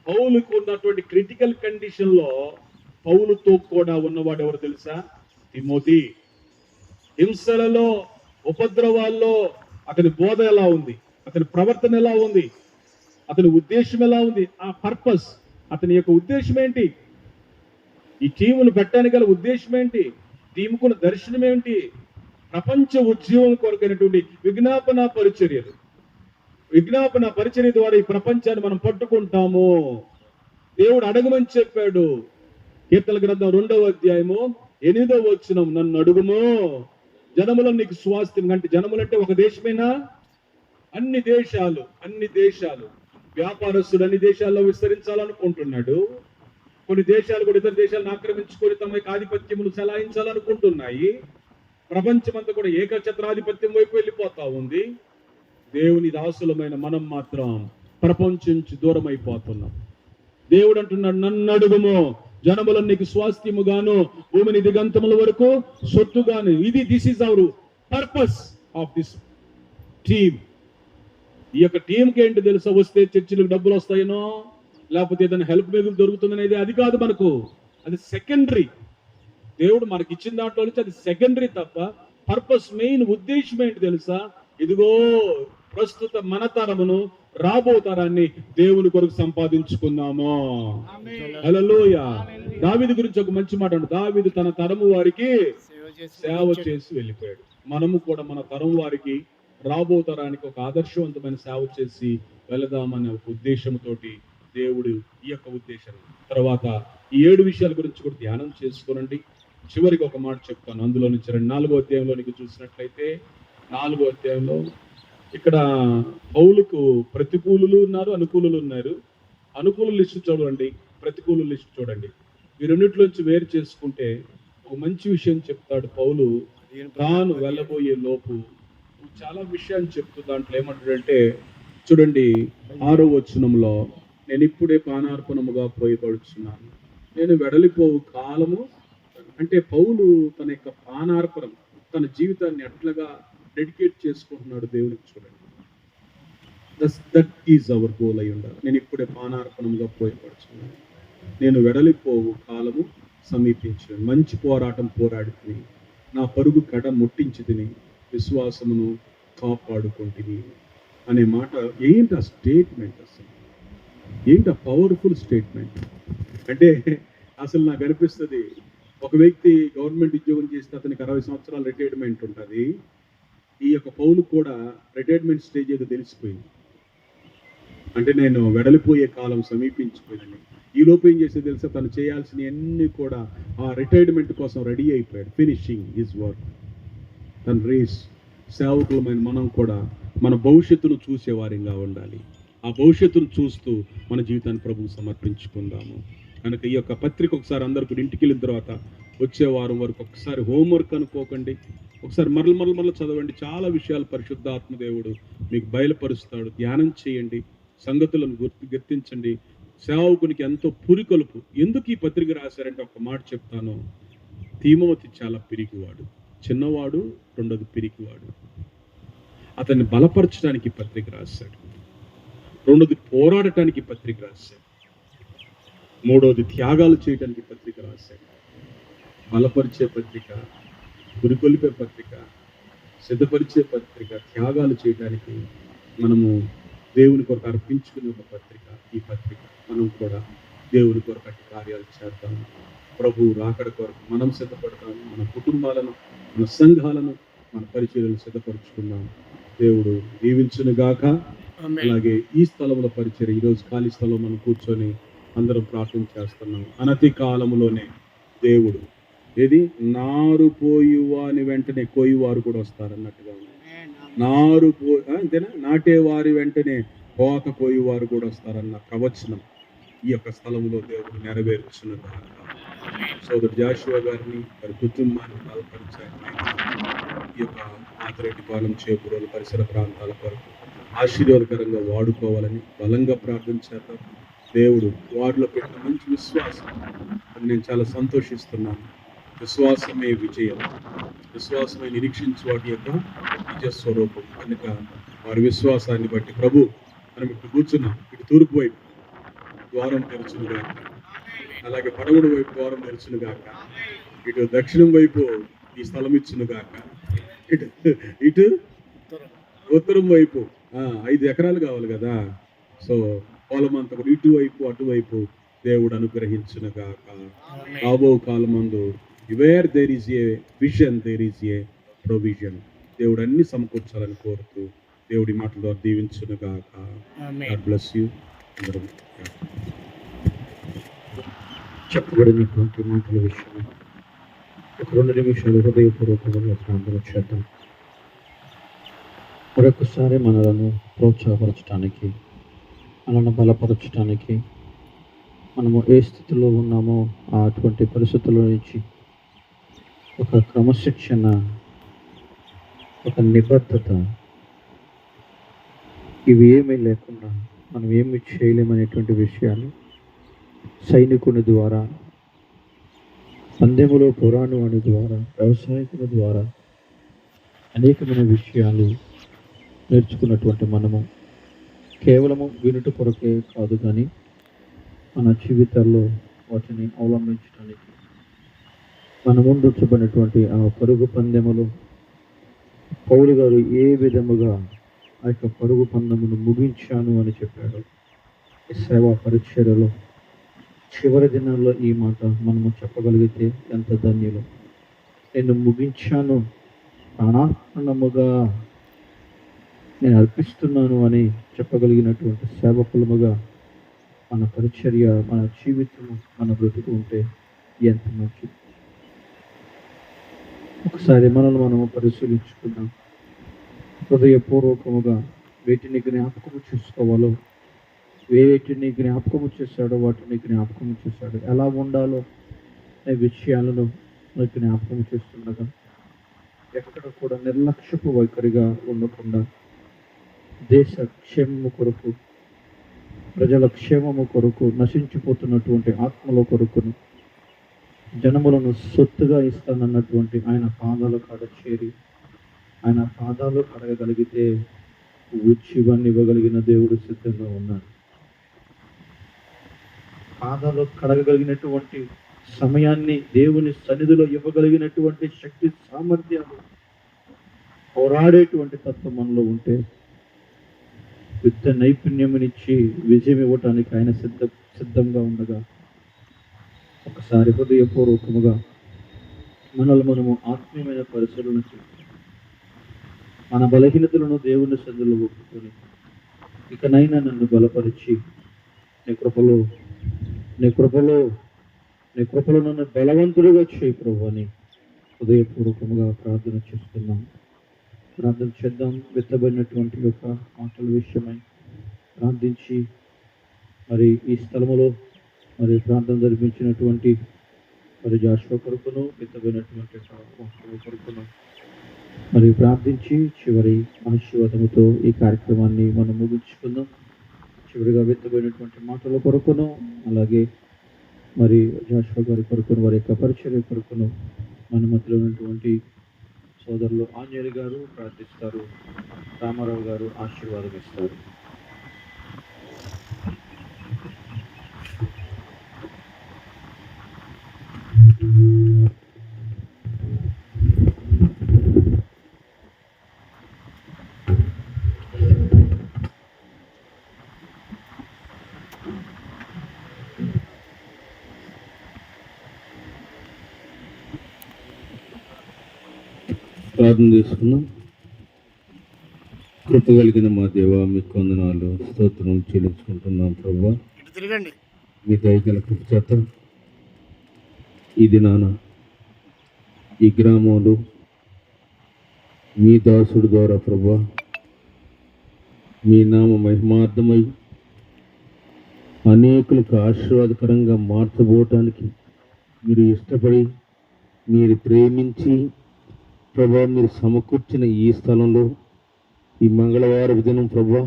పౌలుకు ఉన్నటువంటి క్రిటికల్ కండిషన్లో పౌలుతో కూడా ఉన్నవాడు ఎవరు తెలుసా? తిమోతి. హింసలలో, ఉపద్రవాల్లో అతని బోధ ఎలా ఉంది, అతని ప్రవర్తన ఎలా ఉంది, అతని ఉద్దేశం ఎలా ఉంది, ఆ పర్పస్, అతని యొక్క ఉద్దేశం ఏంటి, ఈ టీమును పెట్టడానికి గల ఉద్దేశం ఏంటి, టీముకున్న దర్శనం ఏంటి, ప్రపంచ ఉద్యోగం కొరకైనటువంటి విజ్ఞాపన పరిచర్య ద్వారా ఈ ప్రపంచాన్ని మనం పట్టుకుంటాము. దేవుడు అడగమని చెప్పాడు. కీర్తన గ్రంథం 2వ అధ్యాయము 8వ వచనం, నన్ను అడుగుము జనములను నీకు స్వాస్థ్యం. అంటే జనములంటే ఒక దేశమేనా? అన్ని దేశాలు. వ్యాపారస్తుడు అన్ని దేశాల్లో విస్తరించాలనుకుంటున్నాడు. కొన్ని దేశాలు కూడా ఇతర దేశాలను ఆక్రమించుకొని తమ యొక్క ఆధిపత్యములు చెలాయించాలనుకుంటున్నాయి. ప్రపంచమంతా కూడా ఏకఛత్రాధిపత్యం వైపు వెళ్ళిపోతా ఉంది. దేవుని దాసులమైన మనం మాత్రం ప్రపంచం నుంచి దూరం అయిపోతున్నాం. దేవుడు అంటున్నాడు, నన్ను అడుగుము, జనములను నీకు స్వాస్థ్యముగాను, భూమిని దిగంతముల వరకు సొత్తుగాను. This is our purpose of this team. ఈ యొక్క టీంకి ఏంటి తెలుసా? వస్తే చర్చిలకు డబ్బులు వస్తాయనో, లేకపోతే ఏదైనా హెల్ప్ మీద దొరుకుతుందనేది అది కాదు మనకు. అది సెకండరీ. దేవుడు మనకి ఇచ్చిన దాంట్లో నుంచి అది సెకండరీ తప్ప పర్పస్, మెయిన్ ఉద్దేశం ఏంటి తెలుసా? ఇదిగో ప్రస్తుత మన తరమును, రాబో తరాన్ని దేవుని కొరకు సంపాదించుకుందాము. హల్లెలూయా. దావీదు గురించి ఒక మంచి మాట అంటాడు. దావీదు తన తరము వారికి సేవ చేసి వెళ్ళిపోయాడు. మనము కూడా మన తరం వారికి, రాబో తరానికి ఒక ఆదర్శవంతమైన సేవ చేసి వెళదామనే ఒక ఉద్దేశంతోటి దేవుడు ఈ యొక్క ఉద్దేశం. తర్వాత ఈ 7 విషయాల గురించి కూడా ధ్యానం చేసుకోనండి. చివరికి ఒక మాట చెప్తాను. అందులో నుంచి 4వ అధ్యాయంలోనికి చూసినట్లయితే, 4వ అధ్యాయంలో ఇక్కడ పౌలుకు ప్రతికూలులు ఉన్నారు, అనుకూలులు ఉన్నారు. అనుకూల లిస్టు చూడండి, ప్రతికూల లిస్టు చూడండి. ఈ రెండిట్లోంచి వేరు చేసుకుంటే ఒక మంచి విషయం చెప్తాడు పౌలు. తాను వెళ్ళబోయే లోపు చాలా విషయాన్ని చెప్తూ దాంట్లో ఏమంటాడంటే, చూడండి 6వ వచనంలో, నేను ఇప్పుడే పానార్పణముగా పోయబడుచున్నాను, నేను వెడలిపోవు కాలము. అంటే పౌలు తన యొక్క పానార్పణం, తన జీవితాన్ని ఎట్లాగా డెడికేట్ చేసుకుంటున్నాడు దేవునికి. చూడండి, దట్ ఈజ్ అవర్ గోల్ అయి ఉండాలి. నేను ఇప్పుడే పానార్పణముగా పోయబడుచున్నాను, నేను వెడలిపోవు కాలము సమీపించాను, మంచి పోరాటం పోరాడి తిని, నా పరుగు కడ ముట్టించి తిని, విశ్వాసమును కాపాడుకుంటుని అనే మాట. ఏంటి ఆ స్టేట్మెంట్? అసలు ఏంటి ఆ పవర్ఫుల్ స్టేట్మెంట్? అంటే అసలు నాకు అనిపిస్తుంది, ఒక వ్యక్తి గవర్నమెంట్ ఉద్యోగం చేస్తే అతనికి 60 సంవత్సరాల రిటైర్మెంట్ ఉంటుంది. ఈ యొక్క పౌలు కూడా రిటైర్మెంట్ స్టేజ్ ఏదో తెలిసిపోయింది. అంటే నేను వెడలిపోయే కాలం సమీపించిపోయిందని. ఈ లోపు ఏం చేస్తే తెలుసా? తను చేయాల్సిన అన్ని కూడా ఆ రిటైర్మెంట్ కోసం రెడీ అయిపోయాడు. Finishing his work. తన రేస్. సేవకులమైన మనం కూడా మన భవిష్యత్తును చూసేవారిగా ఉండాలి. ఆ భవిష్యత్తును చూస్తూ మన జీవితాన్ని ప్రభువుకు సమర్పించుకుందాము. కనుక ఈ యొక్క పత్రిక ఒకసారి అందరు కూడా ఇంటికి వెళ్ళిన తర్వాత వచ్చే వారం వరకు ఒకసారి హోంవర్క్ అనుకోకండి, ఒకసారి మరల చదవండి. చాలా విషయాలు పరిశుద్ధాత్మ దేవుడు మీకు బయలుపరుస్తాడు. ధ్యానం చేయండి, సంగతులను గుర్తించండి. సేవకునికి ఎంతో పురికొలుపు. ఎందుకు ఈ పత్రిక రాశారంటే ఒక మాట చెప్తాను. తిమోతి చాలా పిరికివాడు, చిన్నవాడు, రెండోది పిరికివాడు. అతన్ని బలపరచడానికి పత్రిక రాశాడు. రెండోది పోరాడటానికి పత్రిక రాశాడు. మూడోది త్యాగాలు చేయడానికి పత్రిక రాశాడు. బలపరిచే పత్రిక, పురికొల్పే పత్రిక, సిద్ధపరిచే పత్రిక, త్యాగాలు చేయడానికి మనము దేవుని కొరకు అర్పించుకునే ఒక పత్రిక ఈ పత్రిక. మనం కూడా దేవుని కొరకు అట్టి కార్యాలు చేద్దాము. ప్రభు రాకడ కొరకు మనం సిద్ధపడతాము. మన కుటుంబాలను, మన సంఘాలను, మన పరిచర్యలను సిద్ధపరచుకున్నాం. దేవుడు దీవించును గాక. అలాగే ఈ స్థలంలో పరిచర్య, ఈరోజు ఖాళీ స్థలం మనం కూర్చొని అందరం ప్రార్థన చేస్తున్నాం. అనతి కాలంలోనే దేవుడు నారు పోయువాని వెంటనే కోయువారు కూడా వస్తారన్నట్టుగా ఉంది. అంతేనా? నాటేవారి వెంటనే కోత కోయువారు కూడా వస్తారన్న ప్రవచనం ఈ యొక్క స్థలంలో దేవుడు నెరవేర్చున్నారు. సోదరు జాషువా గారిని, వారి కుటుంబాన్ని బలపరిచారు. ఈ యొక్క ఆదిరెడ్డిపాలెం, చేపురోలు పరిసర ప్రాంతాల కొరకు ఆశీర్వాదకరంగా వాడుకోవాలని బలంగా ప్రార్థించారు. దేవుడు వారిలో పెట్టిన మంచి విశ్వాసం అని నేను చాలా సంతోషిస్తున్నాను. విశ్వాసమే విజయం. విశ్వాసమే నిరీక్షించు వాటి యొక్క నిజ స్వరూపం. కనుక వారి విశ్వాసాన్ని బట్టి ప్రభు మనం ఇప్పుడు కూర్చున్నాం. ఇటు తూర్పు వైపు ద్వారం తెరచునుగాక, అలాగే పడమటి వైపు ద్వారం తెరచునుగాక, ఇటు దక్షిణం వైపు ఈ స్థలం ఇచ్చునుగాక, ఇటు ఉత్తరం వైపు 5 ఎకరాలు కావాలి కదా. సో పొలం అంతా కూడా ఇటువైపు అటువైపు దేవుడు అనుగ్రహించునుగాక. రాబో కాలమందు where there is a vision, there is a provision. దేవుడు అన్ని సమకూర్చాలని కోరుతూ దేవుడి మాటల ద్వారా దీవించునుగాక. God bless you. అందరం చెప్పబడినటువంటి మాటల విషయం ఒక 2 నిమిషాలు హృదయపూర్వకంగా ప్రార్థన చేద్దాం. మరొకసారి మనలను ప్రోత్సాహపరచడానికి, మనల్ని బలపరచడానికి, మనము ఏ స్థితిలో ఉన్నామో అటువంటి పరిస్థితుల నుంచి ఒక క్రమశిక్షణ, ఒక నిబద్ధత, ఇవి ఏమీ లేకుండా మనం ఏమి చేయలేమనేటువంటి విషయాలు సైనికుని ద్వారా, పందెములో పోరాడువాని ద్వారా, వ్యవసాయకుల ద్వారా అనేకమైన విషయాలు నేర్చుకున్నటువంటి మనము కేవలము వినుట కొరకే కాదు, కానీ మన జీవితాల్లో వాటిని అవలంబించడానికి మన ముందు ఉంచబడినటువంటి ఆ పరుగు పందెములు పౌలు గారు ఏ విధముగా ఆ యొక్క పరుగు పందెమును ముగించాను అని చెప్పాడు. ఈ సేవా పరిచర్యలో చివరి దినాల్లో ఈ మాట మనము చెప్పగలిగితే ఎంత ధన్యులు. నేను ముగించాను, ప్రాణార్పణముగా నేను అర్పిస్తున్నాను అని చెప్పగలిగినటువంటి సేవకులముగా మన పరిచర్య, మన జీవితము, మన బ్రతుకు ఉంటే ఎంత మంచిది. ఒకసారి మనల్ని మనము పరిశీలించుకుందాం. హృదయపూర్వకముగా వేటిని జ్ఞాపకము చేసుకోవాలో, వేటిని జ్ఞాపకము చేశాడో వాటిని జ్ఞాపకము చేశాడు. ఎలా ఉండాలో అనే విషయాలను జ్ఞాపకం చేస్తుండగా ఎక్కడ కూడా నిర్లక్ష్యపు వైఖరిగా ఉండకుండా దేశ క్షేమము కొరకు, ప్రజల క్షేమము కొరకు, నశించిపోతున్నటువంటి ఆత్మల కొరకును జనములను సొత్తుగా ఇస్తానన్నటువంటి ఆయన పాదాల కాడ చేరి ఆయన పాదాలు కడగగలిగితే ఉచ్చివాన్ని ఇవ్వగలిగిన దేవుడు సిద్ధంగా ఉన్నాడు. పాదాలు కడగగలిగినటువంటి సమయాన్ని దేవుని సన్నిధిలో ఇవ్వగలిగినటువంటి శక్తి, సామర్థ్యాలు, పోరాడేటువంటి తత్వం మనలో ఉంటే యుద్ధ నైపుణ్యమునిచ్చి విజయం ఇవ్వటానికి ఆయన సిద్ధంగా ఉండగా ఒకసారి హృదయపూర్వకముగా మనల్ని మనము ఆత్మీయమైన పరిశీలన చేసి మన బలహీనతలను దేవుని సన్నిధిలో ఒప్పుకొని ఇకనైనా నన్ను బలపరిచి నీ కృపలో నన్ను బలవంతుడిగా చేయి ప్రభు అని హృదయపూర్వకముగా ప్రార్థన చేస్తున్నాం. ప్రార్థన చేద్దాం. వెత్తబడినటువంటి యొక్క మాటల విషయమై ప్రార్థించి మరి ఈ స్థలములో మరి ప్రార్థన జరిపించినటువంటి మరి జాషువా కొరకును, వెత్తబడినటువంటి మాటల కొరకును మరి ప్రార్థించి చివరి ఆశీర్వాదముతో ఈ కార్యక్రమాన్ని మనం ముగించుకుందాం. చివరిగా వెత్తబడినటువంటి మాటల కొరకును, అలాగే మరి జాషువా గారి కొరకును, వారి యొక్క పరిచర్య కొరకును మన మధ్యలో ఉన్నటువంటి సోదరులు ఆంజనేయులు గారు ప్రార్థిస్తారు. రామారావు గారు ఆశీర్వాదం ఇస్తారు. ప్రార్థన చేసుకున్నాం. కృప కలిగిన మా దేవ, మీకు వందనాలు, స్తోత్రం చెల్లించుకుంటున్నాం ప్రభువా. మీ దయగల కృప చేత ఈ దినాన ఈ గ్రామంలో మీ దాసుడు ద్వారా ప్రభువా మీ నామ మహిమార్థమై అనేకులకు ఆశీర్వాదకరంగా మార్చబోవటానికి మీరు ఇష్టపడి, మీరు ప్రేమించి ప్రభా మీరు సమకూర్చిన ఈ స్థలంలో ఈ మంగళవారం దినం ప్రభా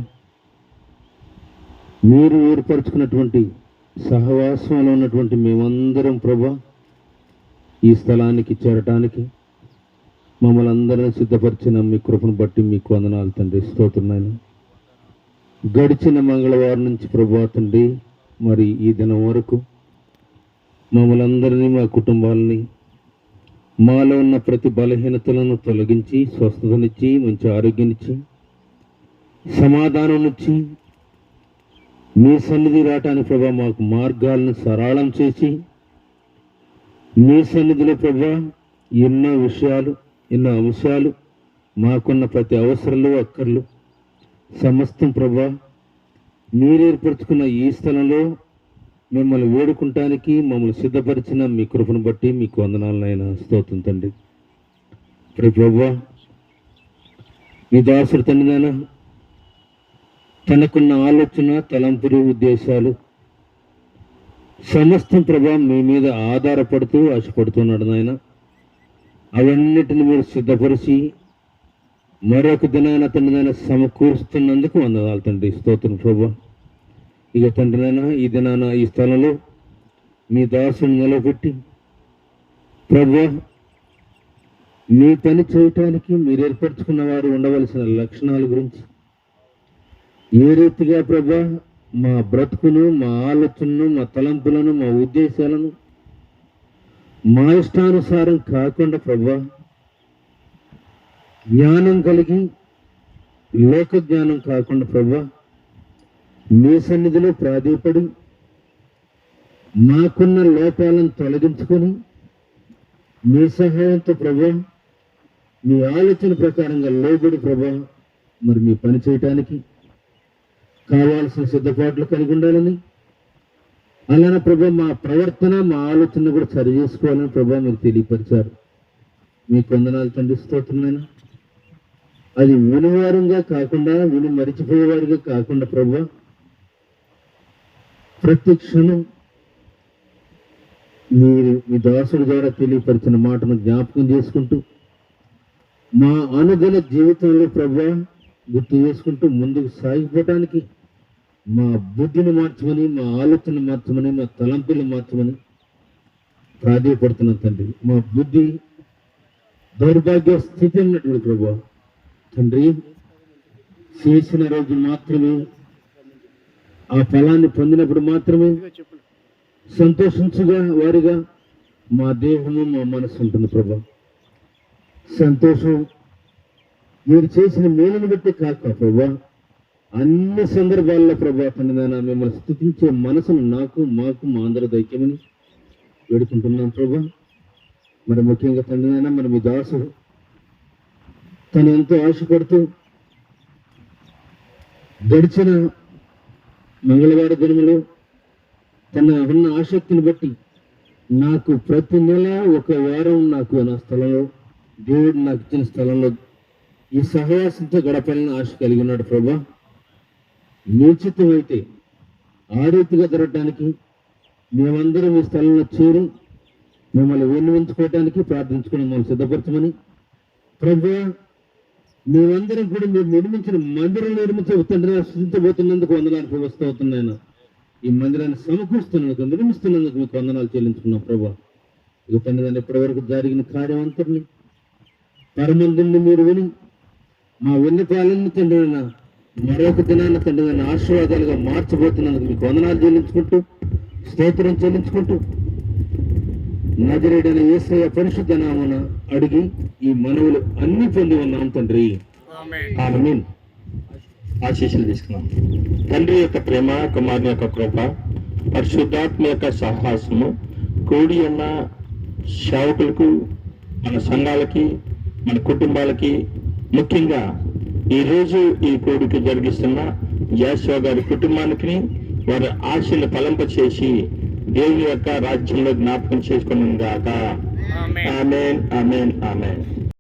మీరు ఏర్పరచుకున్నటువంటి సహవాసంలో ఉన్నటువంటి మేమందరం ప్రభా ఈ స్థలానికి చేరటానికి మమ్మల్ని అందరినీ సిద్ధపరిచిన మీ కృపను బట్టి మీకు వందనాలు తండ్రి, స్తోత్రం. గడిచిన మంగళవారం నుంచి ప్రభా తండ్రి మరి ఈ దినం వరకు మమ్మల్ని అందరినీ, మా కుటుంబాలని, మాలో ఉన్న ప్రతి బలహీనతలను తొలగించి స్వస్థతనిచ్చి మంచి ఆరోగ్యాన్నిచ్చి సమాధానం ఇచ్చి మీ సన్నిధి రావటానికి ప్రభా మాకు మార్గాలను సరళం చేసి మీ సన్నిధిలో ప్రభా ఎన్నో విషయాలు, ఎన్నో అంశాలు, మాకున్న ప్రతి అవసరాలు, అక్కర్లు సమస్తం ప్రభా మీరు ఏర్పరచుకున్న ఈ స్థలంలో మిమ్మల్ని వేడుకుంటానికి మమ్మల్ని సిద్ధపరిచిన మీ కృపను బట్టి మీకు వందనాలనైనా, స్తోత్రం తండ్రి. ప్రభువా మీ దాసుడు తండ్రినైనా తనకున్న ఆలోచన, తలంపులు, ఉద్దేశాలు సమస్తం ప్రభా మీ మీద ఆధారపడుతూ ఆశపడుతున్నాడు నాయన. అవన్నిటిని మీరు సిద్ధపరిచి మరొక దినాన తండ్రి నాయన సమకూరుస్తున్నందుకు వందనాలు తండ్రి. స్తోత్రం ప్రభా. ఇక తండ్రి నాయన ఈ దినాన ఈ స్థలంలో మీ దాసుని నిలబెట్టి ప్రభా మీ పని చేయటానికి మీరు ఏర్పరచుకున్న వారు ఉండవలసిన లక్షణాల గురించి, ఏ రీతిగా ప్రభా మా బ్రతుకును, మా ఆలోచనను, మా తలంపులను, మా ఉద్దేశాలను మా ఇష్టానుసారం కాకుండా ప్రభా జ్ఞానం కలిగి, లోక జ్ఞానం కాకుండా ప్రభా మీ సన్నిధిలో ప్రాధేయపడి మాకున్న లోపాలను తొలగించుకొని మీ సహాయంతో ప్రభా మీ ఆలోచన ప్రకారంగా లోబడి ప్రభా మరి మీ పని చేయటానికి కావాల్సిన సిద్ధపాట్లు కలిగి ఉండాలని, అలానే ప్రభా మా ప్రవర్తన, మా ఆలోచన కూడా సరి చేసుకోవాలని ప్రభా మీరు తెలియపరిచారు. మీకు వందనాలు తండ్రి. స్తోత్రమైన అది వినివారంగా కాకుండా, విని మరిచిపోయేవారిగా కాకుండా ప్రభా ప్రతి క్షణం మీరు మీ దాసుడి ద్వారా తెలియపరిచిన మాటను జ్ఞాపకం చేసుకుంటూ మా అనుదిన జీవితంలో ప్రభా గుర్తు చేసుకుంటూ ముందుకు సాగిపోవటానికి మా బుద్ధిని మార్చమని, మా ఆలోచన మార్చమని, మా తలంపులు మార్చమని ప్రాధేయపడుతున్నాం తండ్రి. మా బుద్ధి దౌర్భాగ్య స్థితి ఉన్నటువంటి ప్రభా తండ్రి, చేసిన రోజు మాత్రమే, ఆ ఫలాన్ని పొందినప్పుడు మాత్రమే సంతోషించుగా వారిగా మా దేహము, మా మనసు ఉంటుంది ప్రభా. సంతోషం మీరు చేసిన మేలును బట్టి కాక ప్రభా అన్ని సందర్భాల్లో ప్రభా తండ్రి నాయన మిమ్మల్ని స్తుతించే మనసును నాకు, మాకు, మా అందరూ దైత్యమని వేడుకుంటున్నాం ప్రభా. మరి ముఖ్యంగా తండ్రి నాయన మరి మీ దాసుడు తను ఎంతో ఆశపడుతూ గడిచిన మంగళవారం దినములో తన ఉన్న ఆసక్తిని బట్టి నాకు ప్రతి నెల ఒక వారం నాకు నా స్థలంలో దేవుడు నాకు ఇచ్చిన స్థలంలో ఈ సహవాసంతో గడపాలని ఆశ కలిగి ఉన్నాడు ప్రభా. నిశ్చితమైతే ఆ రీతిగా జరగడానికి మేమందరం ఈ స్థలంలో చేరి మిమ్మల్ని విన్నవించుకోవటానికి ప్రార్థించుకుని మమ్మల్ని సిద్ధపరచమని ప్రభా, మేమందరం కూడా మీరు నిర్మించిన మందిరం తండ్రి స్థుతించబోతున్నందుకు వందనాలు వస్తూ అవుతున్నాయన. ఈ మందిరాన్ని సమకూరుస్తున్నందుకు, నిర్మిస్తున్నందుకు మీకు వందనాలు చెల్లించుకున్నాం ప్రభా. ఇక తండ్రి దాన్ని ఇప్పటి వరకు జరిగిన కార్యం అంతటిని పరమందుని మీరు విని మా విన్నపాలన్నీ తండ్రి మరొక దినాన్ని తండ్రి దాన్ని ఆశీర్వాదాలుగా మార్చబోతున్నందుకు మీకు వందనాలు చెల్లించుకుంటూ, స్తోత్రం చెల్లించుకుంటూ నజరేయుడైన యేసయ్య పరిశుద్ధ నామమున అడిగి ఈ మనవులు అన్ని పొంది ఉన్నాం తండ్రి. ఆమేన్. ఆశీస్సులు తీసుకున్నాం. తండ్రి యొక్క ప్రేమ, కుమారుని యొక్క కృప, పరిశుద్ధాత్మ యొక్క సహవాసము కూడి ఉన్న సేవకులకు, మన సంఘాలకి, మన కుటుంబాలకి, ముఖ్యంగా ఈరోజు ఈ కోడికి జరిగిస్తున్న జాషువా గారి కుటుంబానికి వారి ఆశలు ఫలింప చేసి దేవుని యొక్క రాజ్యంలో జ్ఞాపకం చేసుకుని గాక. ఆమేన్, ఆమేన్, ఆమేన్.